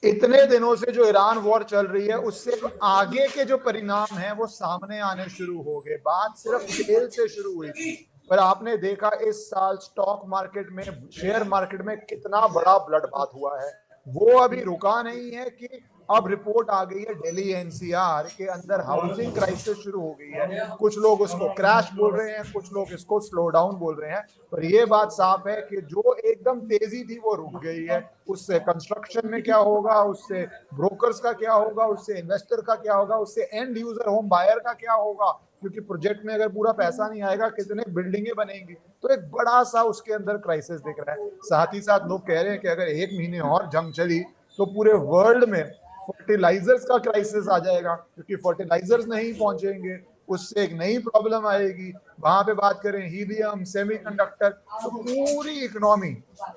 इतने दिनों से जो ईरान वॉर चल रही है उससे आगे के जो परिणाम हैं वो सामने आने शुरू हो गए। बात सिर्फ तेल से शुरू हुई थी, पर आपने देखा इस साल स्टॉक मार्केट में, शेयर मार्केट में कितना बड़ा ब्लड बाथ हुआ है। वो अभी रुका नहीं है कि अब रिपोर्ट आ गई है दिल्ली एनसीआर के अंदर हाउसिंग क्राइसिस शुरू हो गई है। कुछ लोग उसको क्रैश बोल रहे हैं, कुछ लोग इसको स्लो डाउन बोल रहे हैं, पर यह बात साफ है कि जो एकदम तेजी थी वो रुक गई है। उससे कंस्ट्रक्शन में क्या होगा, उससे ब्रोकर्स का क्या होगा, उससे इन्वेस्टर का क्या होगा, उससे एंड यूजर होम बायर का क्या होगा, क्योंकि प्रोजेक्ट में अगर पूरा पैसा नहीं आएगा कितने बिल्डिंगें बनेंगी। तो एक बड़ा सा उसके अंदर क्राइसिस दिख रहा है। साथ ही साथ लोग कह रहे हैं कि अगर 1 महीने और जंग चली तो पूरे वर्ल्ड में फर्टिलाइजर्स का क्राइसिस आ जाएगा, क्योंकि फर्टिलाइजर्स नहीं पहुंचेंगे, उससे एक नई प्रॉब्लम आएगी। वहां पे बात करें हीलियम, सेमीकंडक्टर, तो पूरी इकोनॉमी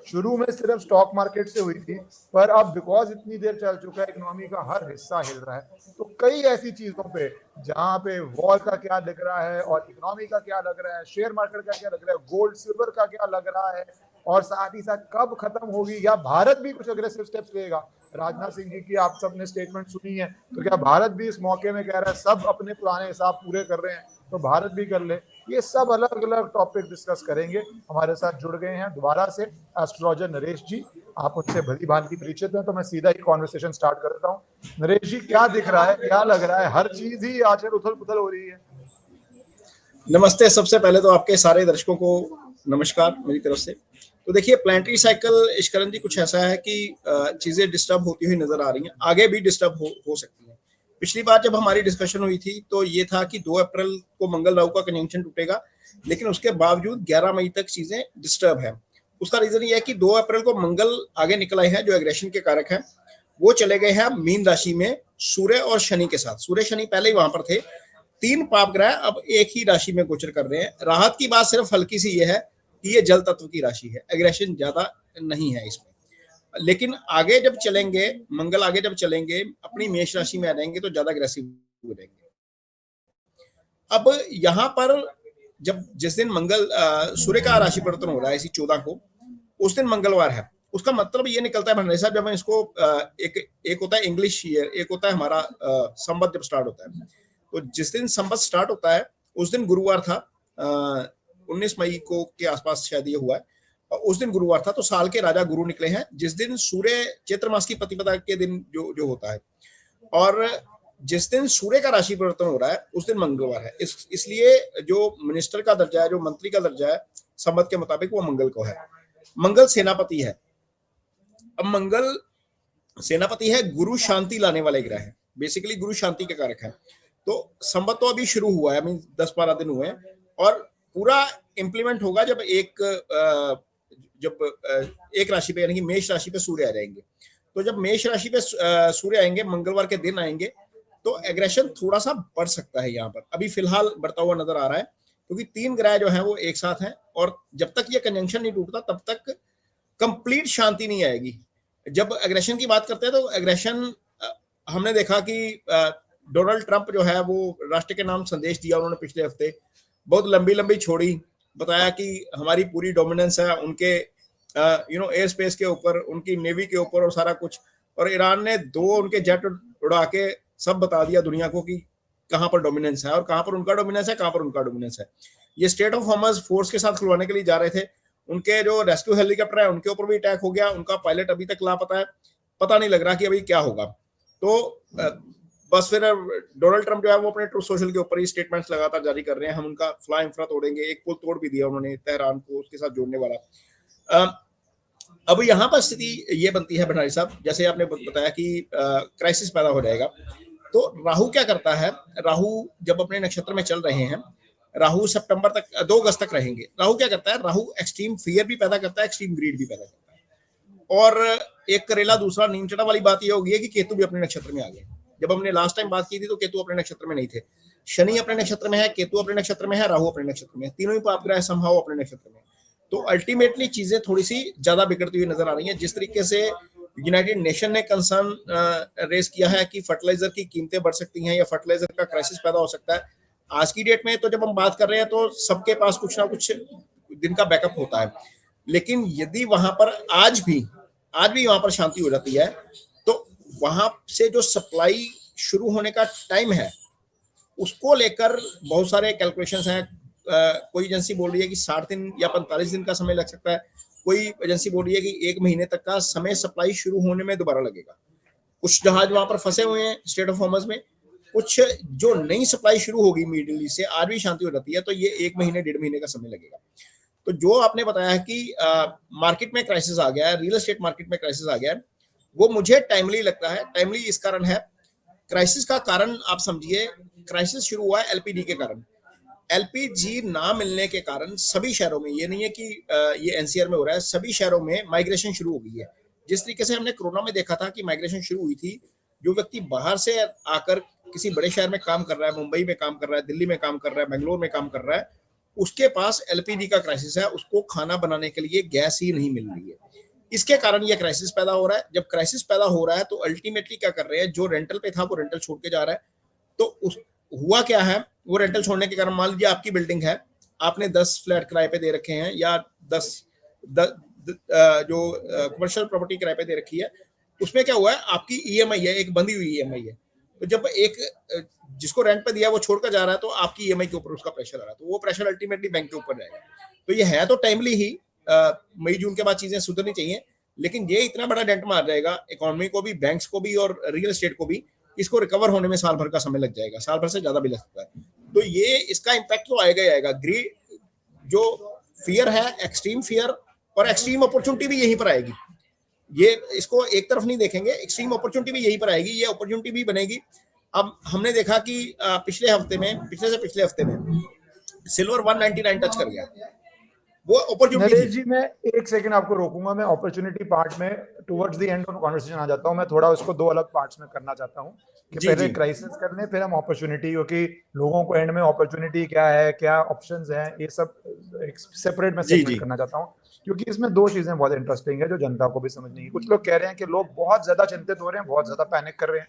शुरू में सिर्फ स्टॉक मार्केट से हुई थी, पर अब बिकॉज इतनी देर चल चुका है इकोनॉमी का हर हिस्सा हिल रहा है। तो कई ऐसी चीजों पे जहां पे वॉर का क्या लग रहा है और इकोनॉमी का क्या लग रहा है, शेयर मार्केट का क्या लग रहा है, गोल्ड सिल्वर का क्या लग रहा है, और साथ ही साथ कब खत्म होगी, या भारत भी कुछ अग्रेसिव स्टेप्स लेगा। राजनाथ सिंह जी की आप सबने स्टेटमेंट सुनी है, तो क्या भारत भी इस मौके में कह रहा है सब अपने पुराने हिसाब पूरे कर रहे हैं तो भारत भी कर ले। ये सब अलग अलग टॉपिक डिस्कस करेंगे। हमारे साथ जुड़ गए हैं दोबारा से एस्ट्रोलॉजर नरेश जी। आप उनसे भली भांति परिचित हैं, तो मैं सीधा ही कॉन्वर्सेशन स्टार्ट कर देता हूँ। नरेश जी, क्या दिख रहा है, क्या लग रहा है? हर चीज ही आजकल उथल पुथल हो रही है। नमस्ते। सबसे पहले तो आपके सारे दर्शकों को नमस्कार मेरी तरफ से। तो देखिए, प्लानिटरी साइकिल इश्करण जी कुछ ऐसा है कि चीजें डिस्टर्ब होती हुई नजर आ रही हैं, आगे भी डिस्टर्ब हो सकती हैं। पिछली बार जब हमारी डिस्कशन हुई थी तो ये था कि 2 अप्रैल को मंगल राहु का कंजंक्शन टूटेगा, लेकिन उसके बावजूद 11 मई तक चीजें डिस्टर्ब है। उसका रीजन ये है कि 2 अप्रैल को मंगल आगे निकल आए हैं, जो एग्रेशन के कारक हैं। वो चले गए हैं मीन राशि में सूर्य और शनि के साथ। सूर्य शनि पहले ही वहां पर थे। 3 पाप ग्रह अब एक ही राशि में गोचर कर रहे हैं। राहत की बात सिर्फ हल्की सी ये है कि ये जल तत्व की राशि है, एग्रेशन ज्यादा नहीं है इसमें। लेकिन आगे जब चलेंगे, मंगल आगे जब चलेंगे अपनी मेष राशि में आ जाएंगे तो ज्यादा अग्रेसिव हो जाएंगे। अब यहाँ पर जब जिस दिन मंगल सूर्य का राशि परिवर्तन हो रहा है इसी 14 को, उस दिन मंगलवार है। उसका मतलब ये निकलता है भंडारी साहब, जब हम इसको एक होता है इंग्लिश ईयर, एक होता है हमारा संवत जब स्टार्ट होता है। तो जिस दिन संवत स्टार्ट होता है उस दिन गुरुवार था। 19 मई को के आसपास शायद ये हुआ है। उस दिन गुरुवार था, तो साल के राजा गुरु निकले हैं जिस दिन सूर्य चैत्र मास की प्रतिपदा के दिन जो होता है। और जिस दिन सूर्य का राशि परिवर्तन हो रहा है उस दिन मंगलवार है। इसलिए जो मिनिस्टर का दर्जा है, जो मंत्री का दर्जा है संवत के मुताबिक, वो मंगल को है। मंगल सेनापति है। अब मंगल सेनापति है, गुरु शांति लाने वाले ग्रह है। बेसिकली गुरु शांति के कारक है। तो संवत तो अभी शुरू हुआ है, 10-12 दिन हुए हैं, और पूरा इंप्लीमेंट होगा जब एक राशि पे यानी कि मेष राशि पे सूर्य आ जाएंगे। तो जब मेष राशि पे सूर्य आएंगे, मंगलवार के दिन आएंगे, तो एग्रेशन थोड़ा सा बढ़ सकता है। यहाँ पर अभी फिलहाल बढ़ता हुआ नजर आ रहा है, क्योंकि 3 ग्रह जो है वो एक साथ हैं, और जब तक ये कंजंक्शन नहीं टूटता तब तक कंप्लीट शांति नहीं आएगी। जब एग्रेशन की बात करते हैं तो एग्रेशन हमने देखा कि डोनाल्ड ट्रंप जो है वो राष्ट्र के नाम संदेश दिया उन्होंने पिछले हफ्ते, बहुत लंबी लंबी छोड़ी, बताया कि हमारी पूरी डोमिनेंस है उनके एयर स्पेस के ऊपर, उनकी नेवी के ऊपर और सारा कुछ। और ईरान ने 2 उनके जेट उड़ा के सब बता दिया दुनिया को कि कहां पर डोमिनेंस है और कहां पर उनका डोमिनेंस है, कहां पर उनका डोमिनेंस है। ये स्टेट ऑफ हॉर्मज फोर्स के साथ खुलवाने के लिए जा रहे थे। उनके जो रेस्क्यू हेलीकॉप्टर है उनके ऊपर भी अटैक हो गया, उनका पायलट अभी तक लापता है, पता नहीं लग रहा कि अभी क्या होगा। तो बस फिर डोनाल्ड ट्रंप जो है वो अपने ट्रूथ सोशल के ऊपर ही स्टेटमेंट्स लगातार जारी कर रहे हैं, हम उनका फ्लाई इंफ्रा तोड़ेंगे। एक पुल तोड़ भी दिया उन्होंने तेहरान को उसके साथ जोड़ने वाला। अब यहाँ पर स्थिति ये बनती है भंडारी साहब, जैसे आपने बताया कि क्राइसिस पैदा हो जाएगा। तो राहु क्या करता है, राहु जब अपने नक्षत्र में चल रहे हैं, राहु सितंबर तक 2 अगस्त तक रहेंगे। राहु क्या करता है, राहु एक्सट्रीम फियर भी पैदा करता है, एक्सट्रीम ग्रीड भी पैदा करता है। और एक करेला दूसरा नीम चढ़ा वाली बात यह होगी है कि केतु भी अपने नक्षत्र में आ गए। जब हमने लास्ट टाइम बात की थी तो केतु अपने नक्षत्र में नहीं थे। शनि अपने नक्षत्र में है, केतु अपने नक्षत्र में है, राहु अपने नक्षत्र में है, तीनों ही पाप ग्रह संभाव अपने नक्षत्र में। तो अल्टीमेटली चीजें थोड़ी सी ज्यादा बिगड़ती हुई नजर आ रही हैं। जिस तरीके से यूनाइटेड नेशन ने कंसर्न रेज किया है कि फर्टिलाइजर की कीमतें बढ़ सकती हैं या फर्टिलाइजर का क्राइसिस पैदा हो सकता है, आज की डेट में तो जब हम बात कर रहे हैं तो सबके पास कुछ ना कुछ दिन का बैकअप होता है। लेकिन यदि वहां पर आज भी वहां पर शांति हो जाती है तो वहां से जो सप्लाई शुरू होने का टाइम है उसको लेकर बहुत सारे कैलकुलेशंस हैं। कोई एजेंसी बोल रही है कि 60 दिन या 45 दिन का समय लग सकता है, कोई एजेंसी बोल रही है कि 1 महीने तक का समय सप्लाई शुरू होने में दोबारा लगेगा। कुछ जहाज वहां पर फंसे हुए हैं स्टेट ऑफ हॉर्मज में, कुछ जो नई सप्लाई शुरू होगी मिडिल ईस्ट से, आज भी शांति हो जाती है तो ये 1 महीने 1.5 महीने का समय लगेगा। तो जो आपने बताया है कि मार्केट में क्राइसिस आ गया है, रियल एस्टेट मार्केट में क्राइसिस आ गया है, वो मुझे टाइमली लगता है। टाइमली इस कारण है, क्राइसिस का कारण आप समझिए, क्राइसिस शुरू हुआ है एलपीजी के कारण। एलपीजी ना मिलने के कारण सभी शहरों में, ये नहीं है कि ये एनसीआर में हो रहा है, सभी शहरों में माइग्रेशन शुरू हो गई है। जिस तरीके से हमने कोरोना में देखा था कि माइग्रेशन शुरू हुई थी, जो व्यक्ति बाहर से आकर किसी बड़े शहर में काम कर रहा है, मुंबई में काम कर रहा है, दिल्ली में काम कर रहा है, बेंगलोर में काम कर रहा है, उसके पास एलपीजी का क्राइसिस है, उसको खाना बनाने के लिए गैस ही नहीं मिल रही है। इसके कारण यह क्राइसिस पैदा हो रहा है। जब क्राइसिस पैदा हो रहा है तो अल्टीमेटली क्या कर रहे हैं, जो रेंटल पे था वो रेंटल छोड़ के जा रहा है। तो उस हुआ क्या है, वो रेंटल छोड़ने के कारण, मान लीजिए आपकी बिल्डिंग है, आपने 10 फ्लैट किराए पे दे रखे हैं या 10 जो कमर्शियल प्रॉपर्टी किराए पे दे रखी है, उसमें क्या हुआ है, आपकी ईएमआई है, एक बंधी हुई ईएमआई है। तो जब एक जिसको रेंट पे दिया वो छोड़कर जा रहा है तो आपकी ईएमआई के ऊपर उसका प्रेशर आ रहा है, तो वो प्रेशर अल्टीमेटली बैंक के ऊपर जाएगा। तो ये है तो टाइमली ही, मई जून के बाद चीजें सुधरनी चाहिए, लेकिन ये इतना बड़ा डेंट मार जाएगा इकोनॉमी को भी, बैंक्स को भी और रियल एस्टेट को भी, इसको रिकवर होने में साल भर का समय लग जाएगा, साल भर से ज्यादा भी लग सकता है। तो ये इसका इम्पैक्ट तो आएगा ही आएगा। जो फियर है, एक्सट्रीम फियर और एक्सट्रीम अपॉर्चुनिटी भी यहीं पर आएगी। ये इसको एक तरफ नहीं देखेंगे, एक्सट्रीम अपॉर्चुनिटी भी यहीं पर आएगी, ये अपॉर्चुनिटी भी बनेगी। अब हमने देखा कि पिछले से पिछले हफ्ते में सिल्वर 199 टच कर गया, वो अपॉर्चुनिटी नरेश थी। जी, मैं एक सेकंड आपको रोकूंगा। मैं अपॉर्चुनिटी पार्ट में towards the end of conversation आ जाता हूं। मैं थोड़ा उसको दो अलग पार्ट्स में करना चाहता हूं कि जी पहले जी क्राइसिस कर लें, फिर हम अपॉर्चुनिटी, क्योंकि लोगों को एंड में अपॉर्चुनिटी क्या है, क्या ऑप्शंस हैं, ये सब एक सेपरेट में जी सेगमेंट जी करना चाहता हूं, क्योंकि इसमें दो चीजें बहुत इंटरेस्टिंग है जो जनता को भी समझनी है। कुछ लोग कह रहे हैं कि लोग बहुत ज्यादा चिंतित हो रहे हैं, बहुत ज्यादा पैनिक कर रहे हैं।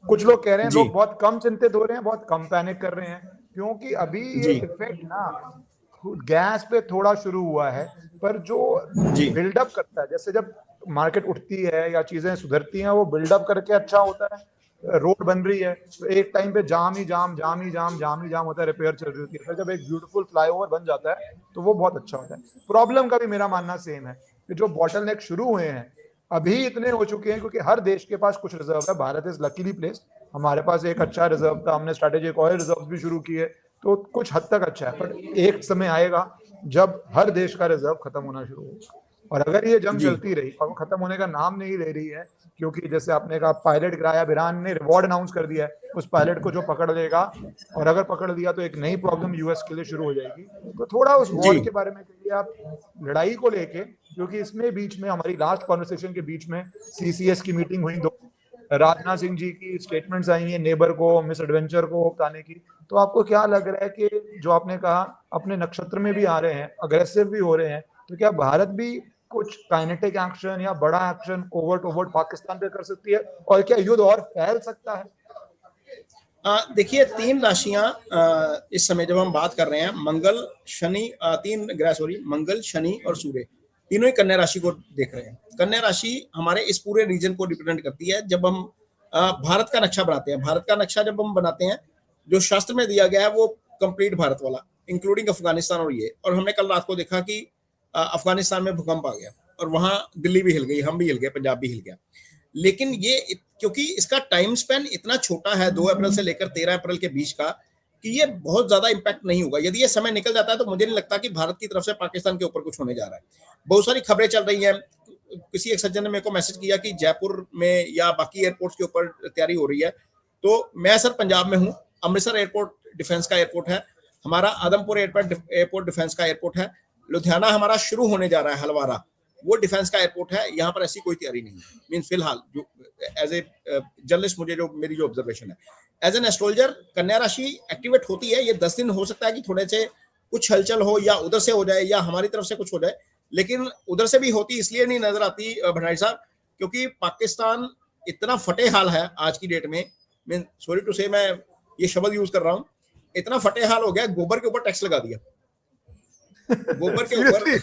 कुछ लोग कह रहे हैं जी लोग बहुत कम चिंतित हो रहे हैं, बहुत कम पैनिक कर रहे हैं, क्योंकि अभी ये जी इफेक्ट ना गैस पे थोड़ा शुरू हुआ है, पर जो जी बिल्डअप करता है, जैसे जब मार्केट उठती है या चीजें सुधरती हैं, वो बिल्डअप करके अच्छा होता है। रोड बन रही है तो एक टाइम पे जाम ही जाम होता है, रिपेयर चल रही होती है, फिर जब एक ब्यूटीफुल फ्लाईओवर बन जाता है तो वो बहुत अच्छा होता है। प्रॉब्लम का भी मेरा मानना सेम है कि जो बॉटलनेक शुरू हुए हैं अभी इतने हो चुके हैं, क्योंकि हर देश के पास कुछ रिजर्व है। भारत इज लकीली प्लेस्ड, हमारे पास एक अच्छा रिजर्व था, हमने स्ट्रेटेजिक ऑयल रिजर्व भी शुरू किए, तो कुछ हद तक अच्छा है। पर एक समय आएगा जब हर देश का रिजर्व खत्म होना शुरू होगा, और अगर ये जंग जी चलती रही और वो खत्म होने का नाम नहीं ले रही है, क्योंकि जैसे आपने कहा पायलट गिराया, ईरान ने रिवॉर्ड अनाउंस कर दिया है, उस पायलट को जो पकड़ लेगा, और अगर पकड़ लिया तो एक नई प्रॉब्लम यूएस के लिए शुरू हो जाएगी। तो थोड़ा उस जी वॉर के बारे में कहिए आप, लड़ाई को लेके, क्योंकि इसमें बीच में हमारी लास्ट कॉन्वर्सेशन के बीच में सीसीएस की मीटिंग हुई, दो राजनाथ सिंह जी की स्टेटमेंट्स आई हैं नेबर को, मिस एडवेंचर को बताने की। तो आपको क्या लग रहा है कि जो आपने कहा अपने नक्षत्र में भी आ रहे हैं, अग्रेसिव भी हो रहे हैं, तो क्या भारत भी कुछ काइनेटिक एक्शन या बड़ा एक्शन ओवर्ट पाकिस्तान पे कर सकती है, और क्या युद्ध और फैल सकता है? देखिए, 3 राशियां इस समय जब हम बात कर रहे हैं, मंगल शनि, 3 ग्रह, सॉरी, मंगल शनि और सूर्य, तीनों ही कन्या राशि को देख रहे हैं। कन्या राशि हमारे इस पूरे रीजन को रिप्रेजेंट करती है। जब हम भारत का नक्शा बनाते हैं, भारत का नक्शा जब हम बनाते हैं, जो शास्त्र में दिया गया है वो कंप्लीट भारत वाला, इंक्लूडिंग अफगानिस्तान और ये। और हमने कल रात को देखा कि अफगानिस्तान में भूकंप आ गया और वहां दिल्ली भी हिल गई, हम भी हिल गए, पंजाब भी हिल गया। लेकिन ये क्योंकि इसका टाइम स्पेन इतना छोटा है, 2 अप्रैल से लेकर 13 अप्रैल के बीच का, कि ये बहुत ज्यादा इंपैक्ट नहीं होगा। यदि ये समय निकल जाता है तो मुझे नहीं लगता कि भारत की तरफ से पाकिस्तान के ऊपर कुछ होने जा रहा है। बहुत सारी खबरें चल रही हैं। किसी एक सज्जन ने मेरे को मैसेज किया कि जयपुर में या बाकी एयरपोर्ट्स के ऊपर तैयारी हो रही है। तो मैं सर पंजाब में हूँ, अमृतसर एयरपोर्ट डिफेंस का एयरपोर्ट है हमारा, आदमपुर एयरपोर्ट डिफेंस का एयरपोर्ट है, लुधियाना हमारा शुरू होने जा रहा है, हलवारा वो डिफेंस का एयरपोर्ट है। यहाँ पर ऐसी कोई तैयारी नहीं है, मीन फिलहाल जो एज ए जर्नलिस्ट मुझे जो मेरी जो ऑब्जर्वेशन है, एज एन एस्ट्रोलॉजर कन्या राशि एक्टिवेट होती है। ये 10 दिन हो सकता है कि थोड़े से कुछ हलचल हो, या उधर से हो जाए या हमारी तरफ से कुछ हो जाए, लेकिन उधर से भी होती इसलिए नहीं नजर आती भंडारी साहब, क्योंकि पाकिस्तान इतना फटे हाल है आज की डेट में, मीन सॉरी टू से मैं ये शब्द यूज कर रहा हूँ, इतना फटे हाल हो गया, गोबर के ऊपर टैक्स लगा दिया, गोबर के ऊपर।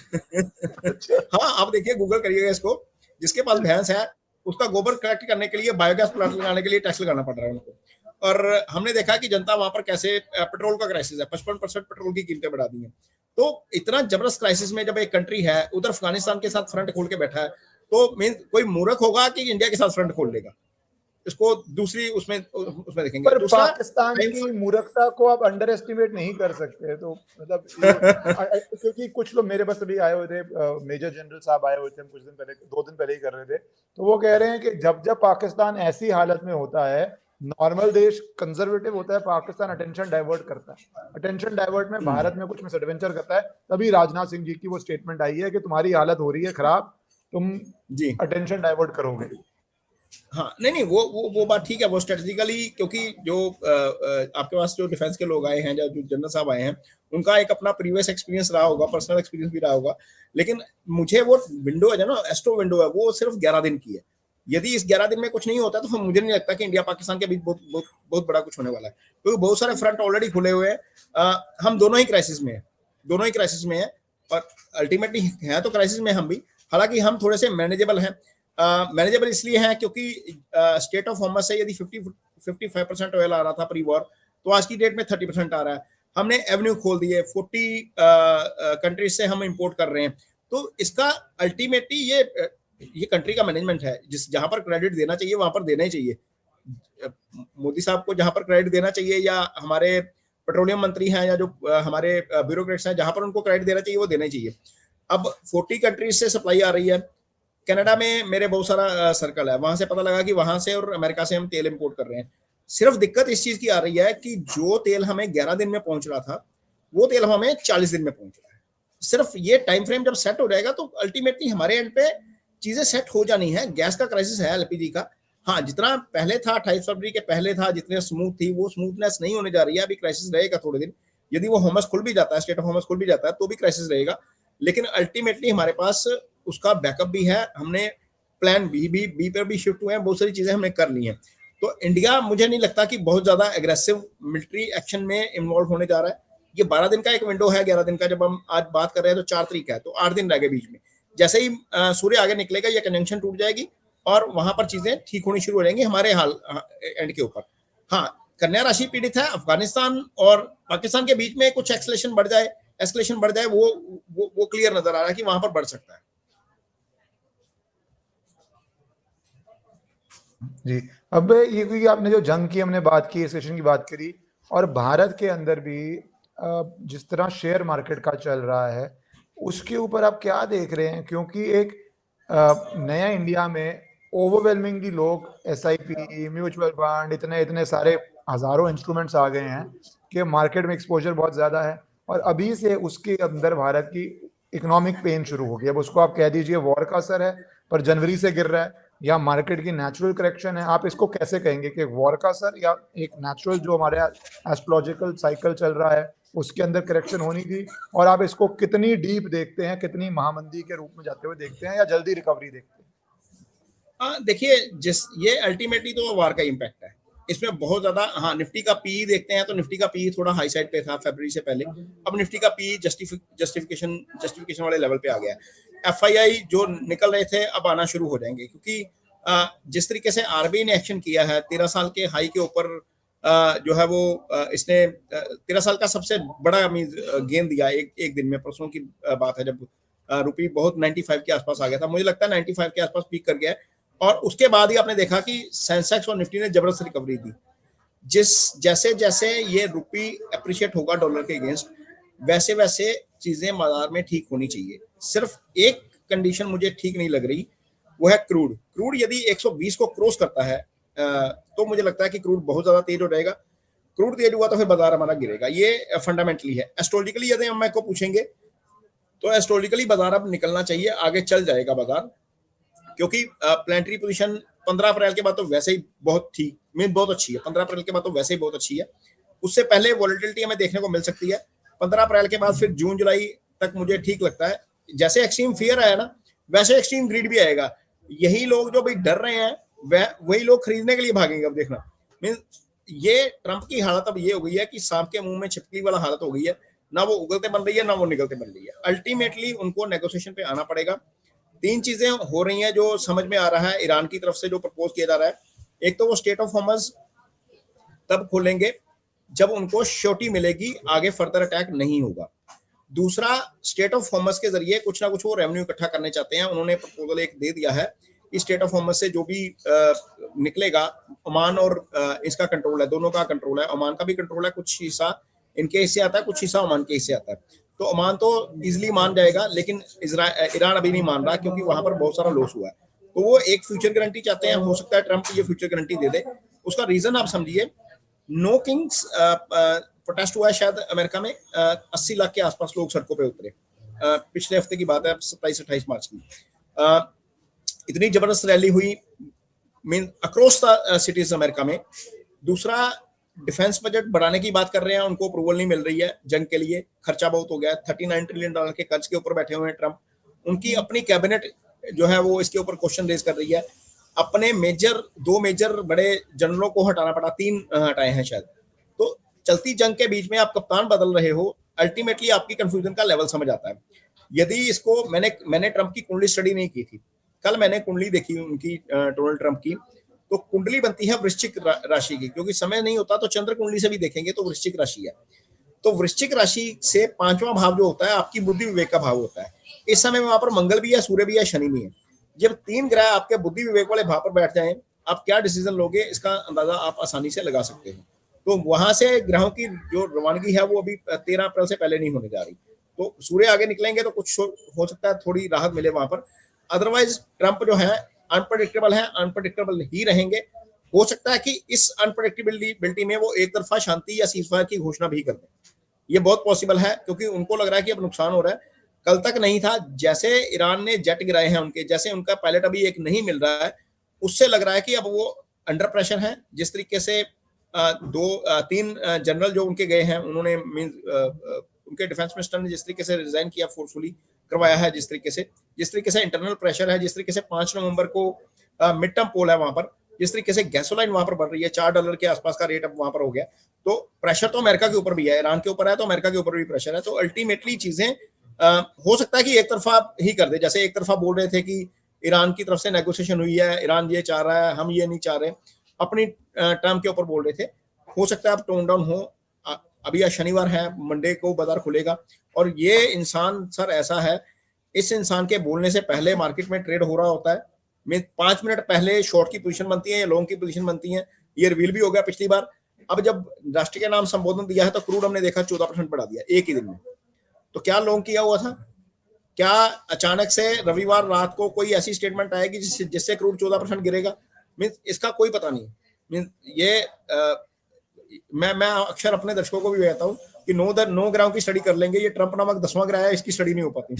हाँ, आप देखिए, गूगल करिएगा इसको, जिसके पास भैंस है उसका गोबर कलेक्ट करने के लिए बायोगैस प्लांट लगाने के लिए टैक्स लगाना पड़ रहा है उनको। और हमने देखा कि जनता वहां पर कैसे, पेट्रोल का क्राइसिस है, 55% पेट्रोल की कीमतें बढ़ा दी हैं। तो इतना जबरदस्त क्राइसिस में जब एक कंट्री है उधर अफगानिस्तान के साथ फ्रंट खोल के बैठा है, तो मीन कोई मूर्ख होगा कि इंडिया के साथ फ्रंट खोल लेगा, इसको दूसरी उसमें उसमें देखेंगे। पर दूसरा पाकिस्तान की मूर्खता को आप अंडर एस्टिमेट नहीं कर सकते, तो मतलब क्योंकि कुछ लोग मेरे पास अभी आए हुए थे, मेजर जनरल साहब आए हुए थे कुछ दिन पहले, 2 दिन पहले ही कर रहे थे, तो वो कह रहे हैं कि जब जब पाकिस्तान ऐसी हालत में होता है, नॉर्मल देश कंजर्वेटिव होता है, पाकिस्तान अटेंशन डाइवर्ट करता है, अटेंशन डाइवर्ट में भारत में कुछ मिस एडवेंचर करता है, तभी राजनाथ सिंह जी की वो स्टेटमेंट आई है कि तुम्हारी हालत हो रही है खराब, तुम जी अटेंशन डाइवर्ट करोगे। हाँ, नहीं वो बात ठीक है, वो स्ट्रेटेजिकली, क्योंकि जो आपके पास जो डिफेंस के लोग आए हैं, जो जनरल साहब आए हैं, उनका एक अपना प्रीवियस एक्सपीरियंस रहा होगा, पर्सनल एक्सपीरियंस भी रहा होगा, लेकिन मुझे वो विंडो है ना, एस्ट्रो विंडो है, वो सिर्फ 11 दिन की है। यदि इस 11 दिन में कुछ नहीं होता तो फिर मुझे नहीं लगता कि इंडिया पाकिस्तान के बीच बहुत बड़ा कुछ होने वाला है, क्योंकि बहुत सारे फ्रंट ऑलरेडी खुले हुए हैं। हम दोनों ही क्राइसिस में है, और अल्टीमेटली है तो क्राइसिस में हम भी, हालांकि हम थोड़े से मैनेजेबल हैं। मैनेजेबल इसलिए है क्योंकि स्टेट ऑफ हॉर्मस से यदि 55% ऑयल आ रहा था प्री वॉर, तो आज की डेट में 30% आ रहा है। हमने एवेन्यू खोल दिए, 40 कंट्रीज से हम इंपोर्ट कर रहे हैं। तो इसका अल्टीमेटली ये कंट्री का मैनेजमेंट है, जहां पर क्रेडिट देना चाहिए वहां पर देना ही चाहिए। मोदी साहब को जहां पर क्रेडिट देना चाहिए, या हमारे पेट्रोलियम मंत्री हैं, या जो हमारे ब्यूरोक्रेट्स हैं, जहां पर उनको क्रेडिट देना चाहिए वो देना चाहिए। अब 40 कंट्रीज से सप्लाई आ रही है। कनाडा में मेरे बहुत सारा सर्कल है, वहां से पता लगा कि वहां से और अमेरिका से हम तेल इंपोर्ट कर रहे हैं। सिर्फ दिक्कत इस चीज की आ रही है कि जो तेल हमें 11 दिन में पहुंच रहा था, वो तेल हमें 40 दिन में पहुंच रहा है। सिर्फ ये टाइम फ्रेम जब सेट हो जाएगा तो अल्टीमेटली हमारे एंड पे चीजें सेट हो जानी है। गैस का क्राइसिस है, एलपीजी का, हाँ, जितना पहले था 28 फरवरी के पहले था, जितने स्मूथ थी, वो स्मूथनेस नहीं होने जा रही है। अभी क्राइसिस रहेगा थोड़े दिन। यदि वो हॉर्मस खुल भी जाता है, स्टेट ऑफ हॉर्मस खुल भी जाता है, तो भी क्राइसिस रहेगा, लेकिन अल्टीमेटली हमारे पास उसका बैकअप भी है। हमने प्लान बी पर भी शिफ्ट हुए हैं, बहुत सारी चीजें हमने कर ली हैं। तो इंडिया मुझे नहीं लगता कि बहुत ज्यादा एग्रेसिव मिलिट्री एक्शन में इन्वॉल्व होने जा रहा है। ये 12 दिन का एक विंडो है, 11 दिन का जब हम आज बात कर रहे हैं तो 4 तारीख है, तो 8 दिन रह गए बीच में। जैसे ही सूर्य आगे निकलेगा ये कंजंक्शन टूट जाएगी और वहां पर चीजें ठीक होनी शुरू हो जाएंगी हमारे हाल एंड के ऊपर। हाँ, कन्या राशि पीड़ित है। अफगानिस्तान और पाकिस्तान के बीच में कुछ एस्केलेशन बढ़ जाए, वो क्लियर नजर आ रहा है कि वहां पर बढ़ सकता है। जी, अब ये क्योंकि आपने जो जंग की हमने बात की, सेशन की बात करी, और भारत के अंदर भी जिस तरह शेयर मार्केट का चल रहा है, उसके ऊपर आप क्या देख रहे हैं? क्योंकि एक नया इंडिया में ओवरवेलमिंगली लोग एसआईपी, म्यूचुअल फंड, इतने इतने सारे हजारों इंस्ट्रूमेंट्स आ गए हैं कि मार्केट में एक्सपोजर बहुत ज्यादा है, और अभी से उसके अंदर भारत की इकोनॉमिक पेन शुरू हो गई। अब उसको आप कह दीजिए वॉर का असर है, पर जनवरी से गिर रहा है, या मार्केट की नेचुरल करेक्शन है। आप इसको कैसे कहेंगे कि वॉर का असर या एक नेचुरल जो हमारे एस्ट्रोलॉजिकल साइकिल चल रहा है उसके अंदर करेक्शन होनी थी? और आप इसको कितनी डीप देखते हैं, कितनी महामंदी के रूप में जाते हुए देखते हैं, या जल्दी रिकवरी देखते हैं? देखिए, ये अल्टीमेटली तो वार का इम्पैक्ट है इसमें बहुत ज्यादा। हाँ, निफ्टी का पी देखते हैं तो निफ्टी का पी थोड़ा हाई साइड पे था फरवरी से पहले, अब निफ्टी का पी जस्टिफिकेशन वाले लेवल पे आ गया है। एफआईआई जो निकल रहे थे अब आना शुरू हो जाएंगे, क्योंकि जिस तरीके से आरबीआई ने एक्शन किया है 13 साल के हाई के ऊपर, जो है वो इसने 13 साल का सबसे बड़ा गेन दिया एक दिन में। परसों की बात है जब रुपी बहुत 95 के आसपास आ गया था, मुझे लगता है 95 के आसपास पीक कर गया है। और उसके बाद ही आपने देखा कि सेंसेक्स और निफ्टी ने जबरदस्त रिकवरी दी। जैसे जैसे ये रुपी अप्रिशिएट होगा डॉलर के अगेंस्ट, वैसे वैसे चीजें बाजार में ठीक होनी चाहिए। सिर्फ एक कंडीशन मुझे ठीक नहीं लग रही, वो है क्रूड यदि 120 को क्रॉस करता है तो मुझे लगता है कि क्रूड बहुत ज्यादा तेज हो जाएगा। क्रूड तेज हुआ तो फिर बाजार हमारा गिरेगा, ये फंडामेंटली है। एस्ट्रोलॉजिकली यदि हम को पूछेंगे तो एस्ट्रोलॉजिकली बाजार अब निकलना चाहिए, आगे चल जाएगा बाजार, क्योंकि प्लानिटरी पोजीशन 15 अप्रैल के बाद तो वैसे ही बहुत अच्छी है। 15 अप्रैल के बाद तो वैसे ही बहुत अच्छी है। उससे पहले वॉलेटिलिटी हमें देखने को मिल सकती है। 15 अप्रैल के बाद फिर जून जुलाई तक मुझे ठीक लगता है। जैसे एक्सट्रीम फियर आया ना, वैसे एक्सट्रीम ग्रीड भी आएगा। यही लोग जो भाई डर रहे हैं वही लोग खरीदने के लिए भागेंगे। अब देखना, मीन ये ट्रंप की हालत अब ये हो गई है कि सांप के मुंह में छिपकली वाला हालत हो गई है, ना वो उगलते बन रही है ना वो निकलते बन रही है। अल्टीमेटली उनको नेगोशिएशन पे आना पड़ेगा। तीन चीजें हो रही हैं जो समझ में आ रहा है ईरान की तरफ से जो प्रपोज किया जा रहा है। एक तो वो स्टेट ऑफ हॉर्मज तब खोलेंगे जब उनको श्योरिटी मिलेगी आगे फर्दर अटैक नहीं होगा। दूसरा, स्टेट ऑफ हॉर्मज के जरिए कुछ ना कुछ वो रेवेन्यू इकट्ठा करने चाहते हैं। उन्होंने प्रपोजल एक दे दिया है कि स्टेट ऑफ हॉर्मज से जो भी निकलेगा, ओमान और इसका कंट्रोल है, दोनों का कंट्रोल है, ओमान का भी कंट्रोल है, कुछ हिस्सा इनके हिस्से आता है, कुछ हिस्सा ओमान के हिस्से आता है। तो ओमान तो इजिली मान जाएगा, लेकिन ईरान अभी नहीं मान रहा क्योंकि वहां पर बहुत सारा लॉस हुआ है। तो वो एक फ्यूचर गारंटी चाहते हैं। हो सकता है ट्रंप ये फ्यूचर गारंटी दे दे। उसका रीजन आप समझिए, नो किंग्स प्रोटेस्ट हुआ है शायद अमेरिका में, 80 लाख के आसपास लोग सड़कों पे उतरे। पिछले हफ्ते की बात है, 27-28 मार्च की। इतनी जबरदस्त रैली हुई mean across the cities America में। दूसरा, डिफेंस बजट बढ़ाने की बात कर रहे हैं, उनको अप्रूवल नहीं मिल रही है जंग के लिए, खर्चा बहुत हो गया है। $39 ट्रिलियन के कर्ज के ऊपर बैठे हुए हैं ट्रंप। उनकी अपनी कैबिनेट जो है वो इसके ऊपर क्वेश्चन रेज कर रही है। अपने दो मेजर बड़े जनरलों को हटाना पड़ा, 3 हटाए हैं शायद। तो चलती जंग के बीच में आप कप्तान बदल रहे हो, अल्टीमेटली आपकी कंफ्यूजन का लेवल समझ आता है। यदि इसको मैंने ट्रंप की कुंडली स्टडी नहीं की थी, कल मैंने कुंडली देखी उनकी, डोनाल्ड ट्रंप की। तो कुंडली बनती है वृश्चिक राशि की, क्योंकि समय नहीं होता तो चंद्र कुंडली से भी देखेंगे तो वृश्चिक राशि है। तो वृश्चिक राशि से 5वां भाव जो होता है आपकी बुद्धि विवेक का भाव होता है। इस समय वहां पर मंगल भी है, सूर्य भी है, शनि भी है। जब 3 ग्रह आपके बुद्धि विवेक वाले भाव पर बैठ जाएं, आप क्या डिसीजन लोगे इसका अंदाजा आप आसानी से लगा सकते हैं। तो वहां से ग्रहों की जो रवानगी है वो अभी 13 अप्रैल से पहले नहीं होने जा रही। तो सूर्य आगे निकलेंगे तो कुछ हो सकता है थोड़ी राहत मिले वहां पर। अदरवाइज ट्रंप जो है अनप्रडिक्टेबल ही रहेंगे। हो सकता है कि इस अनप्रडिक्टेबिलिटी में वो एक तरफा शांति या सीजफायर की घोषणा भी कर दें। ये बहुत पॉसिबल है क्योंकि उनको लग रहा है कि अब नुकसान हो रहा है। कल तक नहीं था, जैसे ईरान ने जेट गिराए हैं उनके, जैसे उनका पायलट अभी एक नहीं मिल रहा है, उससे लग रहा है कि अब वो अंडर प्रेशर है। जिस तरीके से 3 जनरल जो उनके गए हैं, उन्होंने उनके डिफेंस मिनिस्टर ने जिस तरीके से रिजाइन किया, फोर्सफुली करवाया है, जिस तरीके से इंटरनल प्रेशर है, जिस तरीके से 5 नवंबर को मिड टर्म पोल है वहां पर, जिस तरीके से गैसोलाइन वहां पर बढ़ रही है, $4 के आसपास का रेट अब वहां पर हो गया। तो प्रेशर तो अमेरिका के ऊपर भी है, ईरान के ऊपर है तो अमेरिका के ऊपर भी प्रेशर है। तो अल्टीमेटली चीजें हो सकता है कि एक तरफा ही कर दे। जैसे एक तरफा बोल रहे थे कि ईरान की तरफ से नेगोशिएशन हुई है, ईरान ये चाह रहा है, हम ये नहीं चाह रहे, अपनी टर्म के ऊपर बोल रहे थे। हो सकता है अब टोन डाउन हो। अभी आज शनिवार है, मंडे को बाजार खुलेगा। और ये इंसान सर ऐसा है, इस इंसान के बोलने से पहले मार्केट में ट्रेड हो रहा होता है। 5 मिनट पहले शॉर्ट की पोजीशन बनती है या लॉन्ग की पोजीशन बनती है। ये रिवील भी हो गया पिछली बार। अब जब राष्ट्र के नाम संबोधन दिया है तो क्रूड हमने देखा 14% बढ़ा दिया एक ही दिन में। तो क्या लॉन्ग किया हुआ था? क्या अचानक से रविवार रात को कोई ऐसी स्टेटमेंट आएगी जिससे क्रूड 14% गिरेगा? मीन्स इसका कोई पता नहीं। मीन्स ये मैं अक्सर अपने दर्शकों को भी कहता हूँ कि 9 ग्रहों की स्टडी कर लेंगे, ये ट्रंप नामक 10वां ग्रह है, इसकी स्टडी नहीं हो पाती।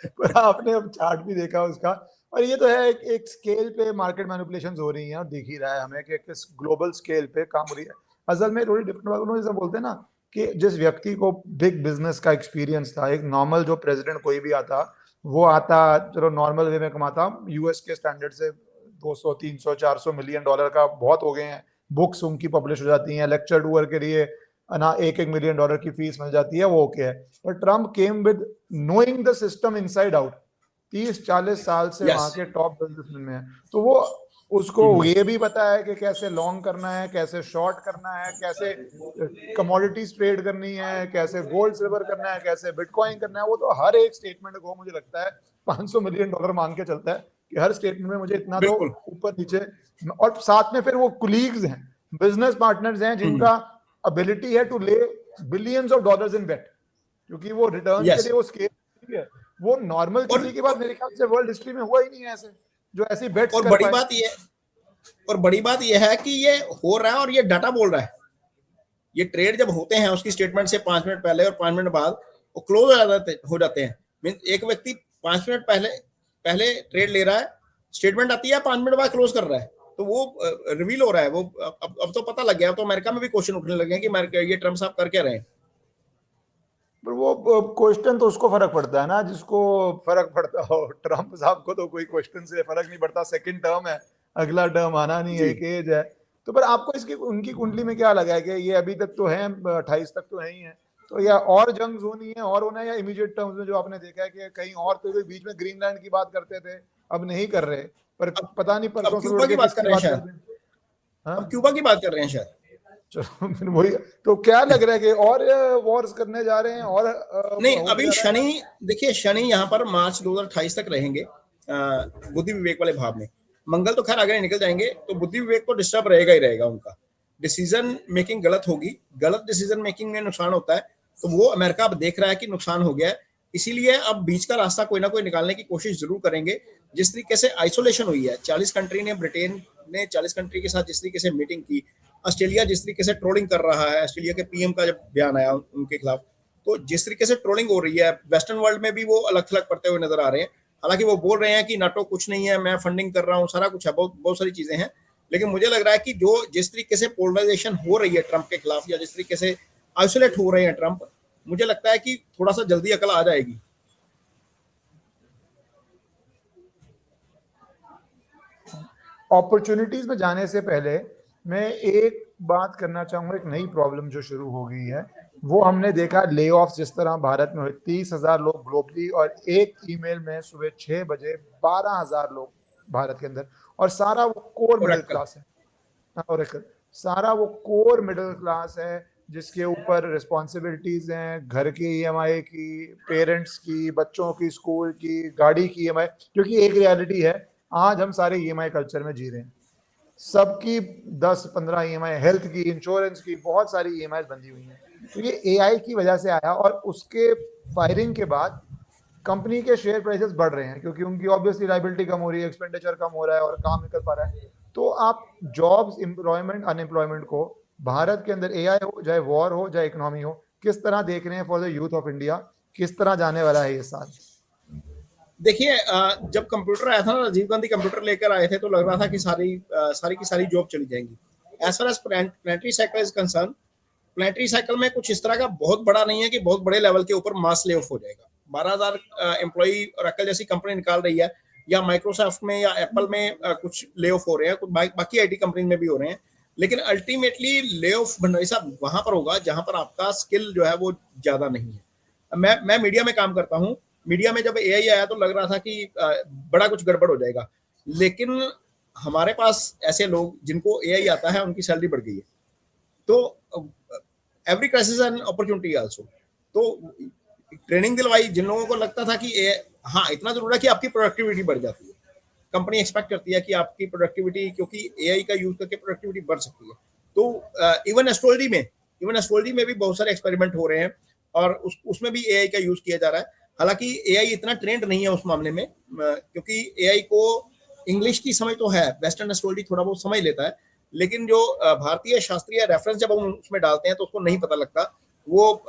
पर आपने अब चार्ट भी देखा उसका, और ये तो है एक स्केल पे मार्केट मैनिपुलेशंस हो रही हैं, और दिख ही रहा है हमें कि किस ग्लोबल स्केल पे काम हो रही है। असल में थोड़ी डिफरेंट बात, उन्होंने जैसे बोलते हैं ना कि जिस व्यक्ति को बिग बिजनेस का एक्सपीरियंस था, एक नॉर्मल जो प्रेसिडेंट कोई भी आता, वो आता चलो नॉर्मल वे में कमाता, यूएस के स्टैंडर्ड से 200 300 400 मिलियन डॉलर का बहुत हो गए हैं, बुक्स उनकी पब्लिश हो जाती हैं, लेक्चर टूर के लिए ना $1 मिलियन की फीस मिल जाती है, वो ओके है। पर Trump came with knowing the system inside out, 30-40 साल से वहां के टॉप बिजनेसमैन में है, तो वो उसको ये भी पता है कि कैसे लॉन्ग करना है, कैसे शॉर्ट करना है, कैसे कमोडिटीज ट्रेड करनी है, कैसे गोल्ड सिल्वर करना है, कैसे बिटकॉइन करना है। वो तो हर एक स्टेटमेंट को मुझे लगता है $500 मिलियन मांग के चलता है कि हर स्टेटमेंट में मुझे इतना दो, ऊपर नीचे। और साथ में फिर वो कुलीग्स हैं, बिजनेस पार्टनर्स हैं, जिनका एबिलिटी है टू ले बिलियंस ऑफ डॉलर्स इन बेट, क्योंकि वो रिटर्न के लिए वो स्केल है। वो नॉर्मल किसी के बाद मेरे ख्याल से वर्ल्ड हिस्ट्री में हुआ ही नहीं है ऐसे जो ऐसी बेट्स और बड़ी बात ये है कि ये हो रहा है और ये डाटा बोल रहा है। ये ट्रेड जब होते हैं उसकी स्टेटमेंट से 5 मिनट पहले और 5 मिनट बाद वो क्लोज हो जाते हैं। मीन एक व्यक्ति 5 मिनट पहले ट्रेड ले रहा है, स्टेटमेंट आती है, 5 मिनट बाद क्लोज कर रहा है, तो वो रिवील हो रहा है। वो अब तो पता लग गया, तो अमेरिका में भी क्वेश्चन उठने लगे हैं कि ये ट्रम्प साहब कर क्या रहे हैं। पर वो क्वेश्चन तो उसको फर्क पड़ता है ना जिसको फर्क पड़ता हो। ट्रम्प साहब को तो कोई क्वेश्चन से फर्क नहीं पड़ता, सेकंड टर्म है, अगला टर्म आना नहीं है, एक एज है। तो पर आपको इसकी उनकी कुंडली में क्या लगा है कि ये अभी तक तो है, 28 तक तो है ही है, तो या और जंग होनी है और होना है, या इमीडिएट टर्म्स में जो आपने देखा है कि कहीं और, तो बीच में ग्रीनलैंड की बात करते थे, अब नहीं कर रहे, पर अब पता नहीं अब परसों से उड़ क्यूबा की के बात कर किसकी रहे हैं बात कर शायद, दें। हाँ, अब क्यूबा की बात कर रहे हैं शायद। चलो फिर वही। तो क्या लग रहा है कि और वॉर्स करने जा रहे हैं और नहीं, होने अभी जा रहा है, या शनि, देखिए शनि यहाँ पर मार्च 2028 तक रहेंगे बुद्धि विवेक वाले भाव में। मंगल तो खैर आगे निकल जाएंगे, तो बुद्धि विवेक तो डिस्टर्ब रहेगा ही रहेगा उनका। डिसीजन मेकिंग गलत होगी, गलत डिसीजन मेकिंग में नुकसान होता है, तो वो अमेरिका अब देख रहा है कि नुकसान हो गया है, इसीलिए अब बीच का रास्ता कोई ना कोई निकालने की कोशिश जरूर करेंगे। जिस तरीके से आइसोलेशन हुई है 40 कंट्री ने, ब्रिटेन ने 40 कंट्री के साथ जिस तरीके से मीटिंग की, ऑस्ट्रेलिया जिस तरीके से ट्रोलिंग कर रहा है, ऑस्ट्रेलिया के पीएम का जब बयान आया उनके खिलाफ, तो जिस तरीके से ट्रोलिंग हो रही है वेस्टर्न वर्ल्ड में भी वो अलग थलग पड़ते हुए नजर आ रहे हैं। हालांकि वो बोल रहे हैं कि नाटो कुछ नहीं है, मैं फंडिंग कर रहा हूँ, सारा कुछ है, बहुत बहुत सारी चीजें हैं, लेकिन मुझे लग रहा है कि जो जिस तरीके से पोलराइजेशन हो रही है ट्रंप के खिलाफ, या जिस तरीके से आइसोलेट हो रहे हैं ट्रंप, मुझे लगता है कि थोड़ा सा जल्दी अकल आ जाएगी। अपॉर्चुनिटीज में जाने से पहले मैं एक बात करना चाहूंगा। एक नई प्रॉब्लम जो शुरू हो गई है, वो हमने देखा ले ऑफ जिस तरह भारत में हुए, 30,000 लोग ग्लोबली, और एक ईमेल में सुबह 6 बजे 12,000 लोग भारत के अंदर, और सारा वो कोर मिडिल ओरेकल। क्लास है। और सारा वो कोर मिडिल क्लास है, जिसके ऊपर रिस्पॉन्सिबिलिटीज हैं, घर की ईएमआई की, पेरेंट्स की, बच्चों की स्कूल की, गाड़ी की ईएमआई। क्योंकि एक रियलिटी है, आज हम सारे ईएमआई कल्चर में जी रहे हैं, सबकी 10-15 ईएमआई, हेल्थ की, इंश्योरेंस की, बहुत सारी ईएमआई बंधी हुई हैं। तो ये एआई की वजह से आया, और उसके फायरिंग के बाद कंपनी के शेयर प्राइसेस बढ़ रहे हैं, क्योंकि उनकी ऑब्वियसली लाइबिलिटी कम हो रही है, एक्सपेंडिचर कम हो रहा है, और काम निकल पा रहा है। तो आप जॉब्स, एम्प्लॉयमेंट, अनएम्प्लॉयमेंट को भारत के अंदर, एआई हो चाहे वॉर हो चाहे इकोनॉमी हो, किस तरह देख रहे हैं for the youth of India, किस तरह जाने वाला है ये साल? देखिए जब कंप्यूटर आया था ना, राजीव गांधी कंप्यूटर लेकर आए थे, तो लग रहा था कि सारी की सारी जॉब चली जाएंगी। As far as planetary cycle is concern, planetary cycle में कुछ इस तरह का बहुत बड़ा नहीं है कि बहुत बड़े लेवल के ऊपर मास ले ऑफ हो जाएगा। 12,000 एम्प्लॉई ओरेकल जैसी कंपनी निकाल रही है, या माइक्रोसॉफ्ट में या एप्पल में कुछ ले ऑफ हो रहे हैं, कुछ बाकी आईटी कंपनी में भी हो रहे हैं, लेकिन अल्टीमेटली ले ऑफ भंडारी साहब वहां पर होगा जहां पर आपका स्किल जो है वो ज्यादा नहीं है। मैं मीडिया में काम करता हूँ, मीडिया में जब एआई आया तो लग रहा था कि बड़ा कुछ गड़बड़ हो जाएगा, लेकिन हमारे पास ऐसे लोग जिनको एआई आता है उनकी सैलरी बढ़ गई है। तो every crisis an opportunity also. तो ट्रेनिंग दिलवाई जिन लोगों को लगता था कि हाँ इतना जरूर है कि आपकी प्रोडक्टिविटी बढ़ जाती है, कंपनी एक्सपेक्ट करती है कि आपकी प्रोडक्टिविटी, क्योंकि एआई का यूज करके प्रोडक्टिविटी बढ़ सकती है। तो इवन एस्ट्रोलॉजी में भी बहुत सारे एक्सपेरिमेंट हो रहे हैं, और उसमें भी एआई का यूज किया जा रहा है। हालांकि एआई इतना ट्रेंड नहीं है उस मामले में, क्योंकि एआई को इंग्लिश की समझ तो है, वेस्टर्न एस्ट्रोलॉजी थोड़ा बहुत समझ लेता है, लेकिन जो भारतीय शास्त्रीय रेफरेंस जब हम उसमें डालते हैं तो उसको नहीं पता लगता, वो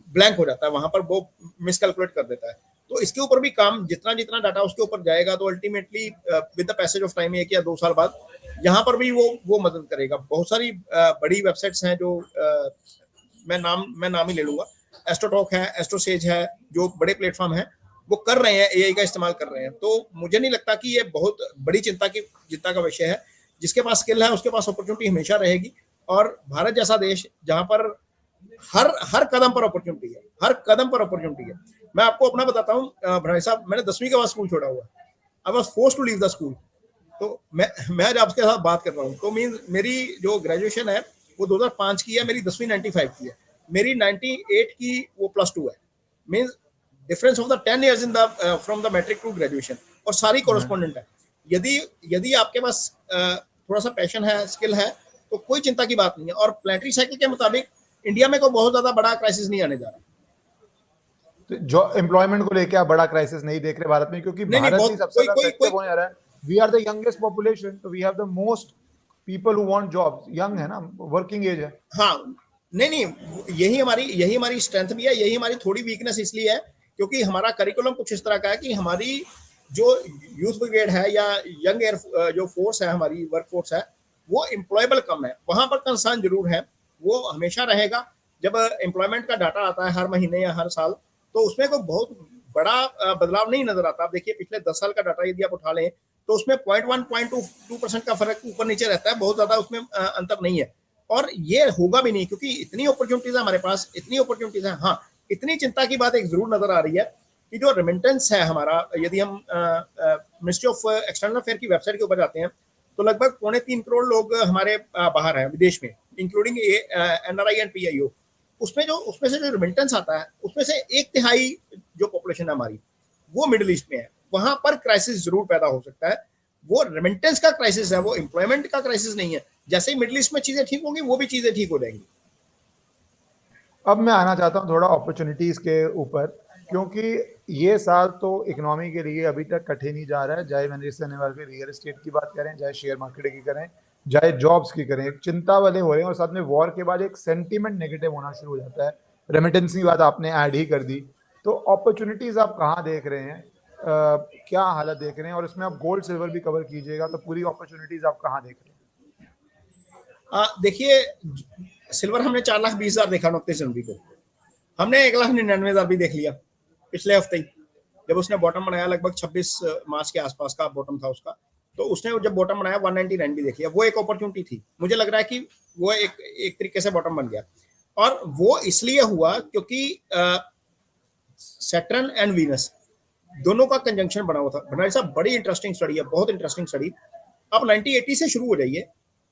ब्लैंक हो जाता है, वहां पर वो मिसकैलकुलेट कर देता है। तो इसके ऊपर भी काम, जितना जितना डाटा उसके ऊपर जाएगा, तो ultimately with the passage of time 1 या 2 साल बाद यहाँ पर भी वो मदद करेगा। बहुत सारी बड़ी वेबसाइट्स हैं जो मैं नाम ही ले लूंगा, एस्ट्रोटॉक है, एस्ट्रोसेज है, जो बड़े प्लेटफॉर्म है वो कर रहे हैं, एआई का इस्तेमाल कर रहे हैं। तो मुझे नहीं लगता कि ये बहुत बड़ी चिंता का विषय है। जिसके पास स्किल है उसके पास अपॉर्चुनिटी हमेशा रहेगी, और भारत जैसा देश जहां पर हर कदम पर अपॉर्चुनिटी है, हर कदम पर अपॉर्चुनिटी है। मैं आपको अपना बताता हूँ भाई साहब, मैंने 10वीं के बाद स्कूल छोड़ा हुआ, I was forced to leave the school. तो मैं आज आपके साथ बात कर रहा हूँ, तो मीन मेरी जो ग्रेजुएशन है वो 2005 की है, मेरी 10वीं 95 की है, मेरी 98 की वो +2 है। Mean difference of the 10 years in the from the matric to graduation, और सारी कॉरेस्पॉन्डेंट है। यदि यदि आपके पास थोड़ा सा पैशन है, स्किल है, तो कोई चिंता की बात नहीं है। और प्लानिटरी साइकिल के मुताबिक इंडिया में कोई बहुत ज्यादा बड़ा क्राइसिस नहीं आने जा रहा। तो जो एम्प्लॉयमेंट को लेके आप बड़ा क्राइसिस नहीं देख रहे भारत में, क्योंकि नहीं भारत ही बहुत सबसे कोई ज्यादा कोई इफेक्टिव कोई होने आ रहा है। We are the youngest population, तो we have the most people who want jobs, young है ना, वर्किंग एज है। हाँ, नहीं यही हमारी स्ट्रेंथ भी है, यही हमारी थोड़ी वीकनेस इसलिए है क्योंकि हमारा करिकुलम कुछ इस तरह का है कि हमारी जो यूथ ब्रिगेड है या यंग एयर जो फोर्स है, हमारी वर्क फोर्स है, वो एम्प्लॉयबल कम है। वहां पर कंसर्न जरूर है, वो हमेशा रहेगा। जब एम्प्लॉयमेंट का डाटा आता है हर महीने या हर साल, तो उसमें कोई बहुत बड़ा बदलाव नहीं नजर आता। आप देखिए पिछले 10 साल का डाटा यदि आप उठा लें तो उसमें 0.1 0.2% का फर्क ऊपर नीचे रहता है, बहुत ज्यादा उसमें अंतर नहीं है। और ये होगा भी नहीं, क्योंकि इतनी अपॉर्चुनिटीज है हमारे पास, इतनी अपॉर्चुनिटीज है। हाँ, इतनी चिंता की बात एक जरूर नजर आ रही है कि जो रेमिटेंस है हमारा, यदि हम मिनिस्ट्री ऑफ एक्सटर्नल अफेयर की वेबसाइट के ऊपर जाते हैं तो लगभग 3.25 करोड़ लोग हमारे बाहर हैं विदेश में, इंक्लूडिंग NRI एंड PIO। उसमें से जो रेमिटेंस आता है उसमें से 1/3 जो पॉपुलेशन है हमारी वो मिडिल ईस्ट में है। वहां पर क्राइसिस जरूर पैदा हो सकता है। वो रेमिटेंस का क्राइसिस है, वो एम्प्लॉयमेंट का क्राइसिस नहीं है। जैसे ही मिडिल ईस्ट में चीजें ठीक होंगी वो भी चीजें ठीक हो जाएंगी। अब मैं आना चाहता हूँ थोड़ा अपॉर्चुनिटीज के ऊपर, क्योंकि ये साल तो इकोनॉमी के लिए अभी तक कठिन ही जा रहा है, चाहे मैंने इससे वाले रियल एस्टेट की बात करें, चाहे शेयर मार्केट की करें, चाहे जॉब्स की करें, चिंता वाले हो रहे हैं। और साथ में वॉर के बाद एक सेंटीमेंट नेगेटिव होना शुरू हो जाता है। रेमिटेंस की बात आपने ऐड ही कर दी, तो अपॉर्चुनिटीज आप कहाँ देख रहे हैं, क्या हालत देख रहे हैं, और इसमें आप गोल्ड सिल्वर भी कवर कीजिएगा, तो पूरी अपॉर्चुनिटीज आप कहाँ देख रहे हैं? देखिए, सिल्वर हमने 4,20,000 देखा 29 जनवरी को, हमने 1,99,000 भी देख लिया पिछले हफ्ते ही, जब उसने बॉटम बनाया लगभग 26 मार्च के आसपास का बॉटम था उसका। तो उसने जब बॉटम बनाया 199 भी देख लिया। वो एक अपॉर्चुनिटी थी, मुझे लग रहा है कि वो एक तरीके से बॉटम बन गया। और वो इसलिए हुआ क्योंकि सैटर्न एंड वीनस दोनों का कंजंक्शन बना हुआ था। भंडारी साहब, बड़ी इंटरेस्टिंग स्टडी है, बहुत इंटरेस्टिंग स्टडी। आप 1980 से शुरू हो जाइए,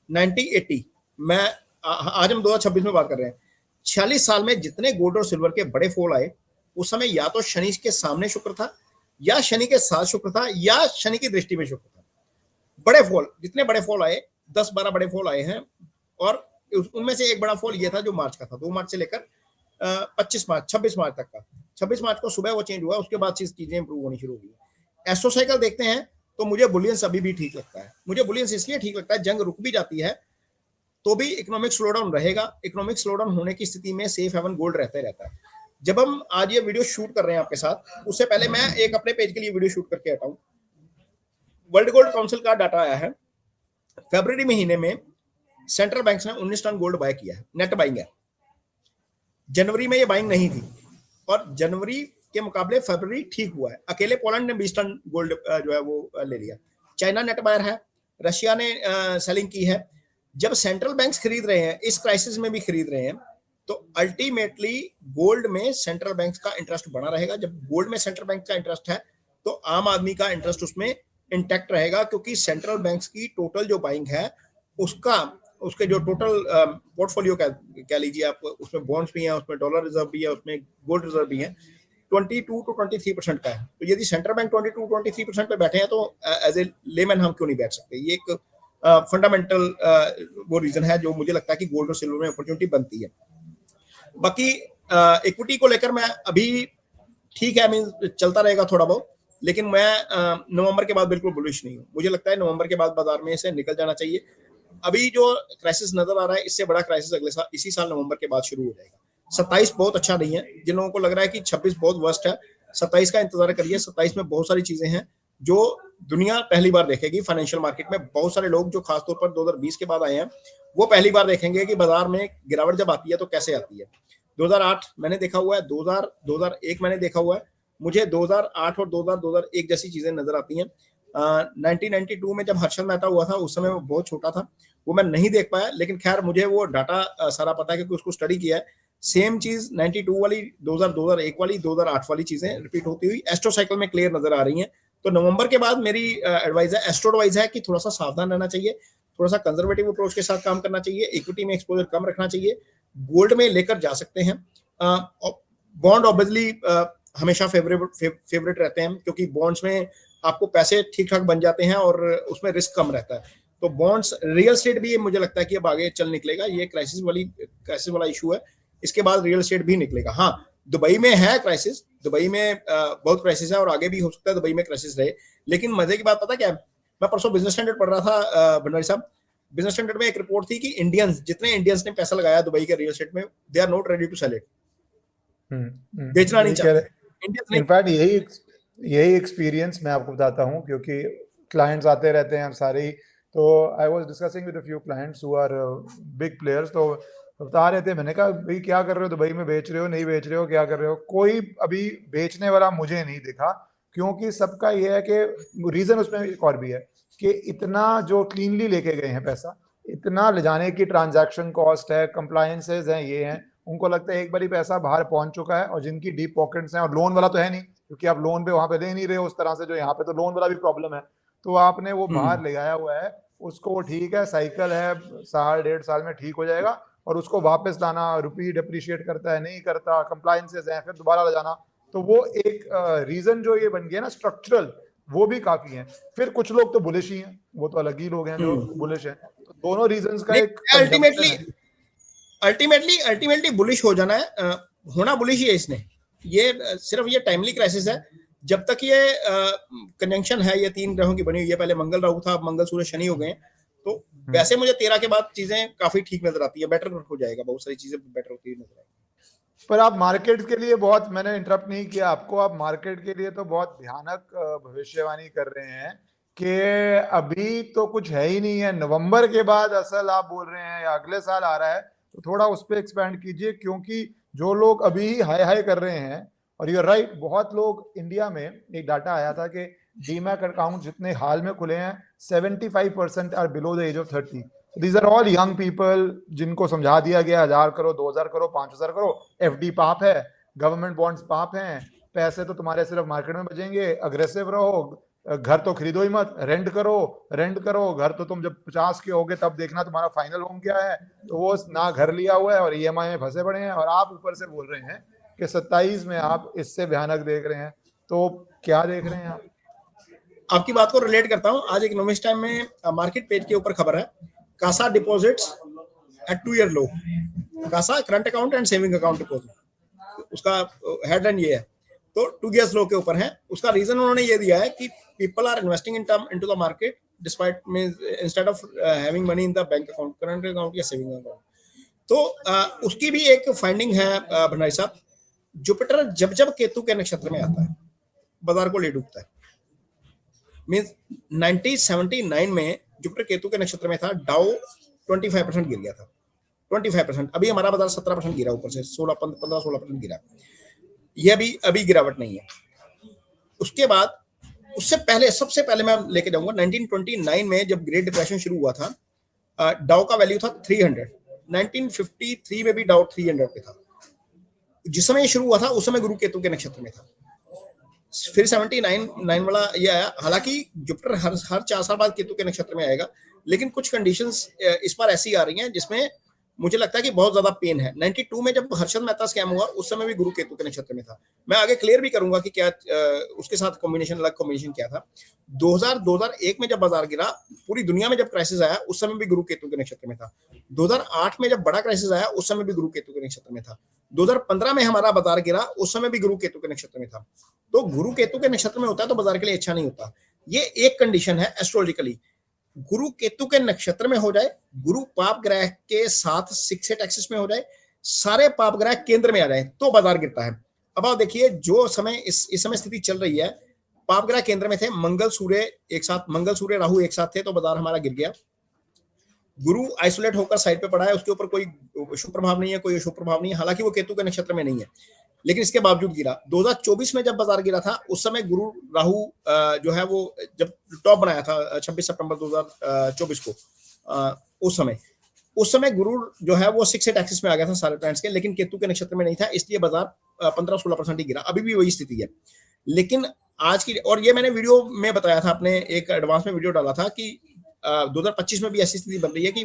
1980 मैं आज हम 2026 में बात कर रहे हैं। 46 साल में जितने गोल्ड और सिल्वर के बड़े फॉल आए, उस समय या तो शनि के सामने शुक्र था, या शनि के साथ शुक्र था, या शनि की दृष्टि में शुक्र था। बड़े फॉल, जितने बड़े फॉल आए, 10-12 बड़े फॉल आए हैं। और उनमें से एक बड़ा फॉल ये था जो मार्च का था, 2 मार्च से लेकर 26 मार्च तक का। 26 मार्च को सुबह वो चेंज हुआ, उसके बाद चीजें इंप्रूव होनी शुरू हो गई। एस्ट्रो साइकिल देखते हैं तो मुझे बुलियंस अभी भी ठीक लगता है। मुझे बुलियंस इसलिए ठीक लगता है, जंग रुक भी जाती है तो भी इकोनॉमिक स्लोडाउन रहेगा। इकोनॉमिक स्लोडाउन होने की स्थिति में सेफ हेवन गोल्ड रहता है। जब हम आज ये वीडियो शूट कर रहे हैं आपके साथ, उससे पहले मैं एक अपने पेज के लिए वीडियो शूट करके हटा हूं। वर्ल्ड गोल्ड काउंसिल का डाटा आया है, फरवरी महीने में सेंट्रल बैंक ने 19 टन गोल्ड बाय किया है, नेट बाइंग है। जनवरी में ये बाइंग नहीं थी, और जनवरी के मुकाबले फरवरी ठीक हुआ है। अकेले पोलैंड ने 20 टन गोल्ड जो है वो ले लिया। चाइना नेट बायर है, रशिया ने सेलिंग की है। जब सेंट्रल बैंक्स खरीद रहे हैं, इस क्राइसिस में भी खरीद रहे हैं, तो अल्टीमेटली गोल्ड में सेंट्रल बैंक का इंटरेस्ट बना रहेगा। जब गोल्ड में सेंट्रल बैंक का इंटरेस्ट है तो आम आदमी का इंटरेस्ट उसमें इंटैक्ट रहेगा, क्योंकि सेंट्रल बैंक्स की टोटल जो बाइंग है उसके जो टोटल पोर्टफोलियो कह लीजिए आप, उसमें बॉन्ड्स भी हैं, उसमें डॉलर रिजर्व भी है, उसमें गोल्ड रिजर्व भी है, 22 to 23% का है। तो यदि सेंट्रल बैंक 22-23% पे बैठे हैं तो एज ए लेमैन हम क्यों नहीं बैठ सकते? ये एक फंडामेंटल वो रीजन है जो मुझे लगता है कि गोल्ड और सिल्वर में अपॉर्चुनिटी बनती है। बाकी इक्विटी को लेकर मैं अभी ठीक है, मीन चलता रहेगा थोड़ा बहुत, लेकिन मैं नवंबर के बाद बिल्कुल बुलिश नहीं हूँ। मुझे लगता है नवंबर के बाद बाजार में से निकल जाना चाहिए। अभी जो क्राइसिस नजर आ रहा है, इससे बड़ा क्राइसिस अगले साल इसी साल नवंबर के बाद शुरू हो जाएगा। 27 बहुत अच्छा नहीं है। जिन लोगों को लग रहा है कि 26 बहुत वर्स्ट है, 27 का इंतजार करिए। 27 में बहुत सारी चीजें हैं जो दुनिया पहली बार देखेगी। फाइनेंशियल मार्केट में बहुत सारे लोग जो खासतौर पर 2020 के बाद आए हैं, वो पहली बार देखेंगे कि बाजार में गिरावट जब आती है तो कैसे आती है। 2008 मैंने देखा हुआ है, 2001 मैंने देखा हुआ है। मुझे 2008 और 2001 जैसी चीजें नजर आती हैं। 1992 में जब हर्षद मेहता हुआ था, उस समय वो बहुत छोटा था, वो मैं नहीं देख पाया, लेकिन खैर मुझे वो डाटा सारा पता है क्योंकि उसको स्टडी किया है। सेम चीज 92 वाली, 2001 वाली, 2008 वाली चीजें रिपीट होती हुई एस्ट्रो साइकिल में क्लियर नजर आ रही हैं। तो नवंबर के बाद मेरी एडवाइस है, एस्ट्रो एडवाइस है कि थोड़ा सा सावधान रहना चाहिए, थोड़ा सा कंजर्वेटिव अप्रोच के साथ काम करना चाहिए, इक्विटी में एक्सपोजर कम रखना चाहिए, गोल्ड में लेकर जा सकते हैं। बॉन्ड ऑब्वियसली हमेशा फेवरेट रहते हैं, क्योंकि बॉन्ड्स में आपको पैसे ठीक ठाक बन जाते हैं और उसमें रिस्क कम रहता है। तो बॉन्ड्स, रियल एस्टेट भी मुझे लगता है कि अब आगे चल निकलेगा। ये क्राइसिस वाला इशू है, इसके बाद रियल एस्टेट भी निकलेगा। हाँ, दुबई में है क्राइसिस, दुबई में बहुत क्राइसिस है और आगे भी हो सकता है दुबई में क्राइसिस रहे। लेकिन मजे की बात पता क्या है, मैं परसों बिजनेस स्टैंडर्ड पढ़ रहा था भंडारी साहब। बिजनेस स्टैंडर्ड में एक रिपोर्ट थी कि जितने इंडियंस ने पैसा लगाया दुबई के रियल एस्टेट में, they are not ready to sell it. बेचना नहीं चाहते इनफैक्ट यही एक्सपीरियंस मैं आपको बताता हूँ, क्योंकि क्लाइंट्स आते रहते हैं सारे ही। तो I was discussing with a few clients who are big players, तो बता रहे थे, मैंने कहा भाई क्या कर रहे हो दुबई में, बेच रहे हो नहीं बेच रहे हो, क्या कर रहे हो? कोई अभी बेचने वाला मुझे नहीं दिखा, क्योंकि सबका ये है कि रीजन उसमें एक और भी है कि इतना जो क्लीनली लेके गए हैं पैसा, इतना ले जाने की ट्रांजैक्शन कॉस्ट है, कंप्लायंसेस हैं, ये हैं, उनको लगता है एक बारी पैसा बाहर पहुंच चुका है, और जिनकी डीप पॉकेट्स हैं, और लोन वाला तो है नहीं, क्योंकि आप लोन पे वहां पे दे नहीं रहे हो उस तरह से जो यहाँ पे, तो लोन वाला भी प्रॉब्लम है। तो आपने वो बाहर ले आया हुआ है, उसको वो ठीक है, साइकिल है, साल 1.5 साल में ठीक हो जाएगा, और उसको वापस लाना, रुपी डिप्रिशिएट करता है नहीं करता, कंप्लायंसेस हैं, फिर दोबारा ले जाना। तो वो एक रीजन जो ये बन गया ना स्ट्रक्चरल, वो भी काफी है। फिर कुछ लोग तो बुलिश ही हैं, वो तो अलग ही लोग हैं जो बुलिश हैं। तो दोनों रीजंस का नहीं, एक कंजम्पशन है। अल्टीमेटली बुलिश हो जाना है, होना बुलिश ही है इसने। ये सिर्फ ये टाइमली क्राइसिस है। जब तक ये कंजंक्शन है, ये 3 ग्रहों की बनी हुई है, पहले मंगल राहु था, अब मंगल सूर्य शनि हो गए, तो वैसे मुझे 13 के बाद चीजें काफी ठीक नजर आती है, बेटर हो जाएगा, बहुत सारी चीजें बेटर होती नजर आएगी। पर आप मार्केट के लिए बहुत, मैंने इंटरप्ट नहीं किया आपको, आप मार्केट के लिए तो बहुत भयानक भविष्यवाणी कर रहे हैं कि अभी तो कुछ है ही नहीं है, नवंबर के बाद असल आप बोल रहे हैं या अगले साल आ रहा है, तो थोड़ा उस पर एक्सपैंड कीजिए। क्योंकि जो लोग अभी हाई हाई कर रहे हैं, और यू राइट, बहुत लोग इंडिया में, एक डाटा आया था कि डीमैट अकाउंट जितने हाल में खुले हैं 75% are below the age of 30। These are all young people जिनको समझा दिया गया 1000 करो, 2000 करो, 5000 करो, एफडी पाप है, गवर्नमेंट बॉन्ड्स पाप हैं, पैसे तो तुम्हारे सिर्फ मार्केट में बचेंगे, अग्रेसिव रहो, घर तो खरीदो ही मत, रेंट करो घर, तो तुम जब 50 के होगे तब देखना तुम्हारा फाइनल होम क्या है। तो वो ना घर लिया हुआ है और ईएमआई में फंसे पड़े हैं, और आप ऊपर से बोल रहे हैं कि 27 में आप इससे भयानक देख रहे हैं। तो क्या देख रहे हैं आप? आपकी बात को रिलेट करता हूं। आज इकोनॉमिक्स टाइम में मार्केट पेज के ऊपर खबर है, CASA deposits at 2 year low. CASA current account and saving account deposit, उसका हेडलाइन ये है, तो 2 ईयर्स लो के ऊपर है। उसका रीजन उन्होंने ये दिया है कि people are investing into the market despite instead of having money in the bank account, current account या सेविंग अकाउंट। तो उसकी भी एक फाइंडिंग है भंडारी साहब, जुपिटर जब जब केतु के नक्षत्र में आता है बाजार को ले डूबता है। मींस 1979 में जुपिटर केतु के नक्षत्र में था, डाउ 25% गिर गया था, 25%। अभी हमारा बाजार 17% गिरा, ऊपर से 15-16% गिरा। यह अभी गिरावट नहीं है। उसके बाद उससे पहले, सबसे पहले मैं लेके जाऊंगा 1929 में जब ग्रेट डिप्रेशन शुरू हुआ था, डाउ का वैल्यू था 300। 1953 में भी डाउ 300 पे था। जिस समय शुरू हुआ था उस समय गुरु केतु के नक्षत्र में था। फिर 79 वाला ये आया। हालांकि जुपिटर हर 4 साल बाद केतु के नक्षत्र में आएगा, लेकिन कुछ कंडीशंस इस बार ऐसी आ रही हैं जिसमें मुझे लगता है कि बहुत ज्यादा पेन है। 92 में जब हर्षद मेहता स्कैम हुआ उस समय भी गुरु केतु के नक्षत्र में था। मैं आगे क्लियर भी करूंगा कि क्या उसके साथ कॉम्बिनेशन, अलग कॉम्बिनेशन क्या था। 2001 में जब बाजार गिरा, पूरी दुनिया में जब क्राइसिस आया उस समय भी गुरु केतु के नक्षत्र में था। 2008 में जब बड़ा क्राइसिस आया उस समय भी गुरु केतु के नक्षत्र में था। 2015 में हमारा बाजार गिरा, उस समय भी गुरु केतु के नक्षत्र में था। तो गुरु केतु के नक्षत्र में होता है तो बाजार के लिए अच्छा नहीं होता। ये एक कंडीशन है एस्ट्रोलॉजिकली, गुरु केतु के नक्षत्र में हो जाए, गुरु पाप ग्रह के साथ 6 एक्सिस में हो जाए, सारे पाप ग्रह केंद्र में आ जाए तो बाजार गिरता है। अब आप देखिए जो समय इस समय स्थिति चल रही है, पाप ग्रह केंद्र में थे, मंगल सूर्य एक साथ, मंगल सूर्य राहु एक साथ थे, तो बाजार हमारा गिर गया। गुरु आइसोलेट होकर साइड पे पड़ा है, उसके ऊपर कोई शुभ प्रभाव नहीं है, कोई अशुभ प्रभाव नहीं है, हालांकि वो केतु के नक्षत्र में नहीं है, लेकिन इसके बावजूद गिरा। 2024 में जब बाजार गिरा था उस समय गुरु राहु जो है वो जब टॉप बनाया था 26 सितंबर 2024 को, उस समय गुरु जो है वो 6 एक्सिस में आ गया था सारे प्लैनेट्स के, लेकिन केतु के नक्षत्र में नहीं था, इसलिए बाजार 15-16% ही गिरा। अभी भी वही स्थिति है। लेकिन आज की, और ये मैंने वीडियो में बताया था, अपने एक एडवांस में वीडियो डाला था कि 2025 में भी ऐसी स्थिति बन रही है कि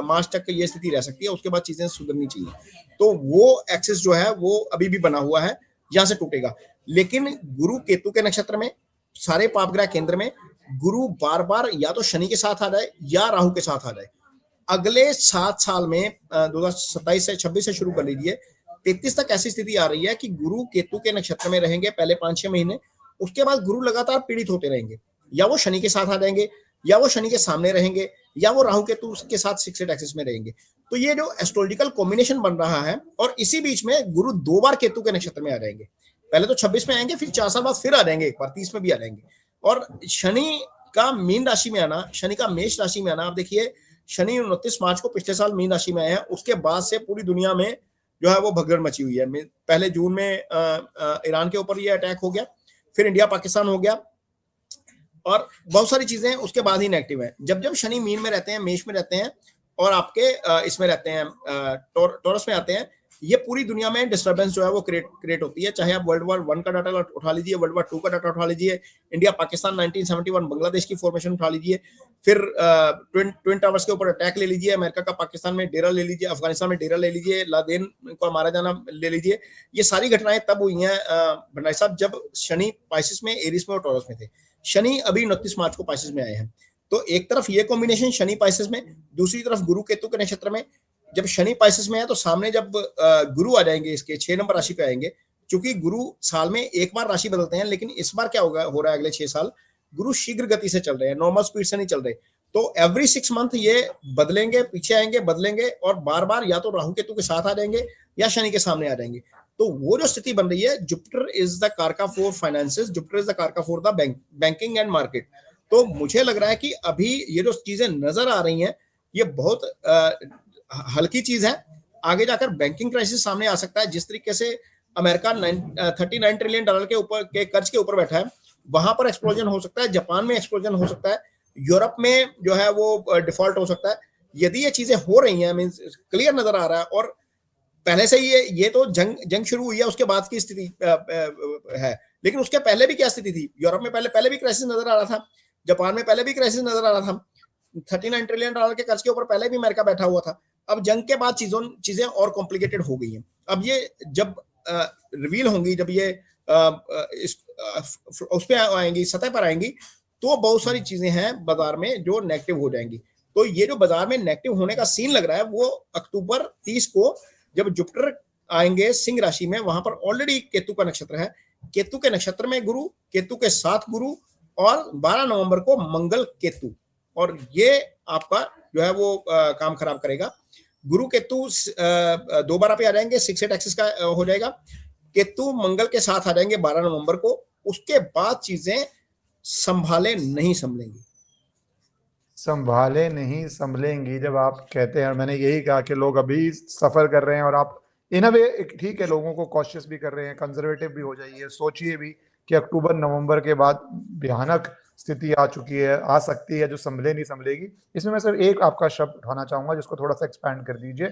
मार्च तक ये स्थिति रह सकती है, उसके बाद चीजें सुधरनी चाहिए। तो वो एक्सिस जो है वो अभी भी बना हुआ है, यहां से टूटेगा। लेकिन गुरु केतु के नक्षत्र में, सारे पाप ग्रह केंद्र में, गुरु बार बार या तो शनि के साथ आ जाए या राहु के साथ आ जाए। अगले 7 साल में 2027 से 26 से शुरू कर लीजिए, 33 तक ऐसी स्थिति आ रही है कि गुरु केतु के नक्षत्र में रहेंगे पहले 5-6 महीने, उसके बाद गुरु लगातार पीड़ित होते रहेंगे, या वो शनि के साथ आ जाएंगे, या वो शनि के सामने रहेंगे, या वो राहु केतु के साथ 6 एक्सिस में रहेंगे। तो ये जो एस्ट्रोलॉजिकल कॉम्बिनेशन बन रहा है, और इसी बीच में गुरु 2 बार केतु के नक्षत्र में आ जाएंगे। पहले तो 26 में आएंगे, फिर 4 साल बाद फिर आ जाएंगे, एक बार 30 में भी आ जाएंगे। और शनि का मीन राशि में आना, शनि का मेष राशि में आना, आप देखिए शनि 29 मार्च को पिछले साल मीन राशि में आए हैं, उसके बाद से पूरी दुनिया में जो है वो भगदड़ मची हुई है। पहले जून में ईरान के ऊपर ये अटैक हो गया, फिर इंडिया पाकिस्तान हो गया, और बहुत सारी चीजें उसके बाद ही नेगेटिव है। जब जब शनि मीन में रहते हैं, मेष में रहते हैं और आपके इसमें रहते हैं, टॉरस में आते हैं, ये पूरी दुनिया में डिस्टर्बेंस जो है वो क्रिएट होती है। चाहे आप वर्ल्ड वॉर 1 का डाटा उठा लीजिए, वर्ल्ड वॉर 2 का डाटा उठा लीजिए, इंडिया पाकिस्तान 1971 बांग्लादेश की फॉर्मेशन उठा लीजिए, फिर ट्विन टावर्स के ऊपर अटैक ले लीजिए, अमेरिका का पाकिस्तान में डेरा ले लीजिए, अफगानिस्तान में डेरा ले लीजिए, लादेन को मारा जाना ले लीजिए। ये सारी घटनाएं तब हुई हैं भंडारी साहब जब शनि पाइसिस में, एरिस में और टॉरस में थे। शनि अभी 29 मार्च को पाइसिस में आए हैं। तो एक तरफ ये कॉम्बिनेशन शनि पाइसिस में, दूसरी तरफ गुरु केतु के नक्षत्र में। जब शनि पाइसिस में है तो सामने जब गुरु आ जाएंगे, इसके 6 नंबर राशि पे आएंगे, क्योंकि गुरु साल में एक बार राशि बदलते हैं, लेकिन इस बार क्या होगा, हो रहा है अगले 6 साल गुरु शीघ्र गति से चल रहे हैं, नॉर्मल स्पीड से नहीं चल रहे। तो एवरी 6 मंथ ये बदलेंगे, पीछे आएंगे, बदलेंगे और बार बार या तो राहु केतु के साथ आ जाएंगे या शनि के सामने आ जाएंगे। तो वो जो स्थिति बन रही है, Jupiter is the karaka for finances, Jupiter is the karaka for the banking and market. तो मुझे लग रहा है कि अभी ये जो चीजें नजर आ रही हैं ये बहुत हल्की चीज है। आगे जाकर बैंकिंग क्राइसिस सामने आ सकता है। जिस तरीके से अमेरिका 39 ट्रिलियन डॉलर के ऊपर के कर्ज के ऊपर बैठा है, वहां पर एक्सप्लोजन हो सकता है, जापान में एक्सप्लोजन हो सकता है, यूरोप में जो है वो डिफॉल्ट हो सकता है। यदि ये चीजें हो रही हैं, मींस क्लियर नजर आ रहा है, और पहले से ये तो जंग शुरू हुई है उसके बाद की स्थिति है, लेकिन उसके पहले भी क्या स्थिति थी? यूरोप में पहले भी क्राइसिस नजर आ रहा था, जापान में पहले भी क्राइसिस नजर आ रहा था, 39 ट्रिलियन डॉलर के कर्ज के ऊपर पहले भी अमेरिका बैठा हुआ था। अब जंग के बाद चीजें और कॉम्प्लिकेटेड हो गई हैं। अब ये जब रिवील होंगी, जब ये उस पे आएंगी, सतह पर आएंगी, तो बहुत सारी चीजें हैं बाजार में जो नेगेटिव हो जाएंगी। तो ये जो बाजार में नेगेटिव होने का सीन लग रहा है वो अक्टूबर 30 को जब जुपिटर आएंगे सिंह राशि में, वहां पर ऑलरेडी केतु का नक्षत्र है, केतु के नक्षत्र में गुरु, केतु के साथ गुरु, और 12 नवंबर को मंगल केतु, और ये आपका जो है वो काम खराब करेगा। गुरु केतु 2 पे आ जाएंगे, 6-8 एक्सिस का हो जाएगा। केतु मंगल के साथ आ जाएंगे 12 नवंबर को। उसके बाद चीजें संभाले नहीं संभलेंगी, संभाले नहीं संभलेंगी जब आप कहते हैं, और मैंने यही कहा कि लोग अभी सफर कर रहे हैं, और आप इन अ वे ठीक है, लोगों को कॉशियस भी कर रहे हैं, कंजर्वेटिव भी हो जाइए, सोचिए भी कि अक्टूबर नवंबर के बाद भयानक स्थिति आ चुकी है, आ सकती है, जो संभले नहीं संभलेगी। इसमें मैं सिर्फ एक आपका शब्द उठाना चाहूंगा जिसको थोड़ा सा एक्सपैंड कर दीजिए,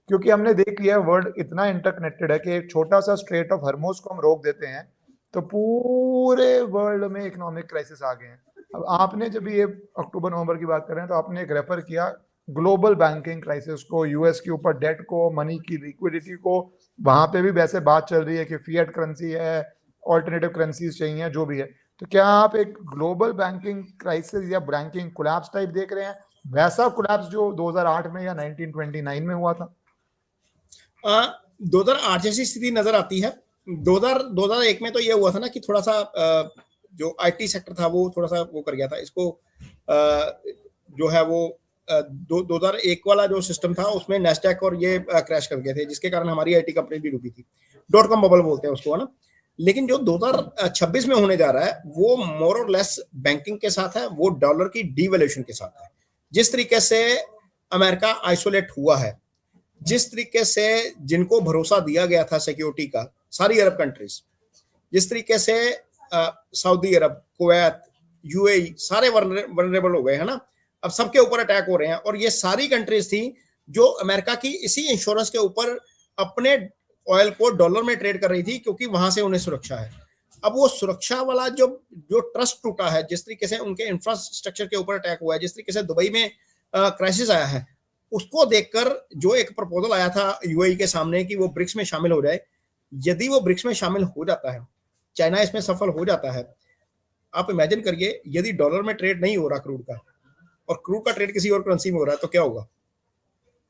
क्योंकि हमने देख लिया है वर्ल्ड इतना इंटरकनेक्टेड है कि एक छोटा सा स्ट्रेट ऑफ हर्मोज को हम रोक देते हैं तो पूरे वर्ल्ड में इकोनॉमिक क्राइसिस आ गए हैं। अब आपने जब ये अक्टूबर नवंबर की बात कर रहे हैं तो आपने एक रेफर किया ग्लोबल बैंकिंग क्राइसिस को, यूएस के ऊपर डेट को, मनी की लिक्विडिटी को। वहां पे भी वैसे बात चल रही है कि फिएट करेंसी है, ऑल्टरनेटिव करेंसीज चाहिए, जो भी है। तो क्या आप एक ग्लोबल बैंकिंग क्राइसिस या बैंकिंग कोलैप्स टाइप देख रहे हैं, वैसा कोलैप्स जो 2008 में या 1929 में हुआ था? 2008 जैसी स्थिति नजर आती है। 2001 में तो ये हुआ था ना कि थोड़ा सा जो आईटी सेक्टर था वो थोड़ा सा वो कर गया था इसको, जो है वो 2001 वाला जो सिस्टम था उसमें नेस्डैक और ये क्रैश कर गए थे, जिसके कारण हमारी आईटी कंपनी भी डूबी थी। .com बबल बोलते हैं उसको, है ना। लेकिन जो 2026 में होने जा रहा है वो मोर और लेस बैंकिंग के साथ है, वो डॉलर की डीवैल्यूएशन के साथ है। जिस तरीके से अमेरिका आइसोलेट हुआ है, जिस तरीके से जिनको भरोसा दिया गया था सिक्योरिटी का, सारी अरब कंट्रीज, जिस तरीके से सऊदी अरब, कुवैत, यूएई सारे वनरेबल हो गए, है ना। अब सबके ऊपर अटैक हो रहे हैं, और ये सारी कंट्रीज थी जो अमेरिका की इसी इंश्योरेंस के ऊपर अपने ऑयल को डॉलर में ट्रेड कर रही थी, क्योंकि वहां से उन्हें सुरक्षा है। अब वो सुरक्षा वाला जो ट्रस्ट टूटा है, जिस तरीके से उनके इंफ्रास्ट्रक्चर के ऊपर अटैक हुआ है, जिस तरीके से दुबई में क्राइसिस आया है, उसको देखकर जो एक प्रपोजल आया था यूएई के सामने कि वो ब्रिक्स में शामिल हो जाए, यदि वो ब्रिक्स में शामिल हो जाता है, चाइना इसमें सफल हो जाता है, आप इमेजिन करिए यदि डॉलर में ट्रेड नहीं हो रहा क्रूड का, और क्रूड का ट्रेड किसी और करेंसी में हो रहा है, तो क्या होगा?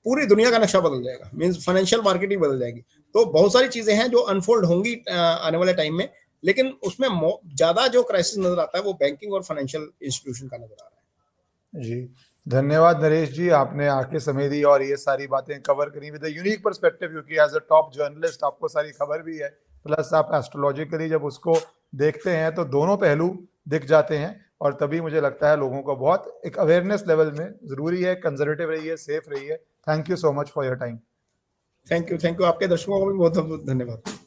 पूरी दुनिया का नक्शा बदल जाएगा, मींस फाइनेंशियल मार्केट ही बदल जाएगी। तो बहुत सारी चीजें हैं जो अनफोल्ड होंगी आने वाले टाइम में, लेकिन उसमें ज्यादा जो क्राइसिस नजर आता है वो बैंकिंग और फाइनेंशियल इंस्टीट्यूशन का नजर आ रहा है। जी, धन्यवाद नरेश जी, आपने आके समय दी और ये सारी बातें कवर करी विद यूनिक पर्सपेक्टिव, क्योंकि एज अ टॉप जर्नलिस्ट आपको सारी खबर भी है, प्लस आप एस्ट्रोलॉजिकली जब उसको देखते हैं तो दोनों पहलू दिख जाते हैं, और तभी मुझे लगता है लोगों को बहुत एक अवेयरनेस लेवल में जरूरी है, कंजर्वेटिव रहिए, सेफ रहिए। Thank you so much for your time. Thank you आपके दर्शकों को भी बहुत बहुत धन्यवाद।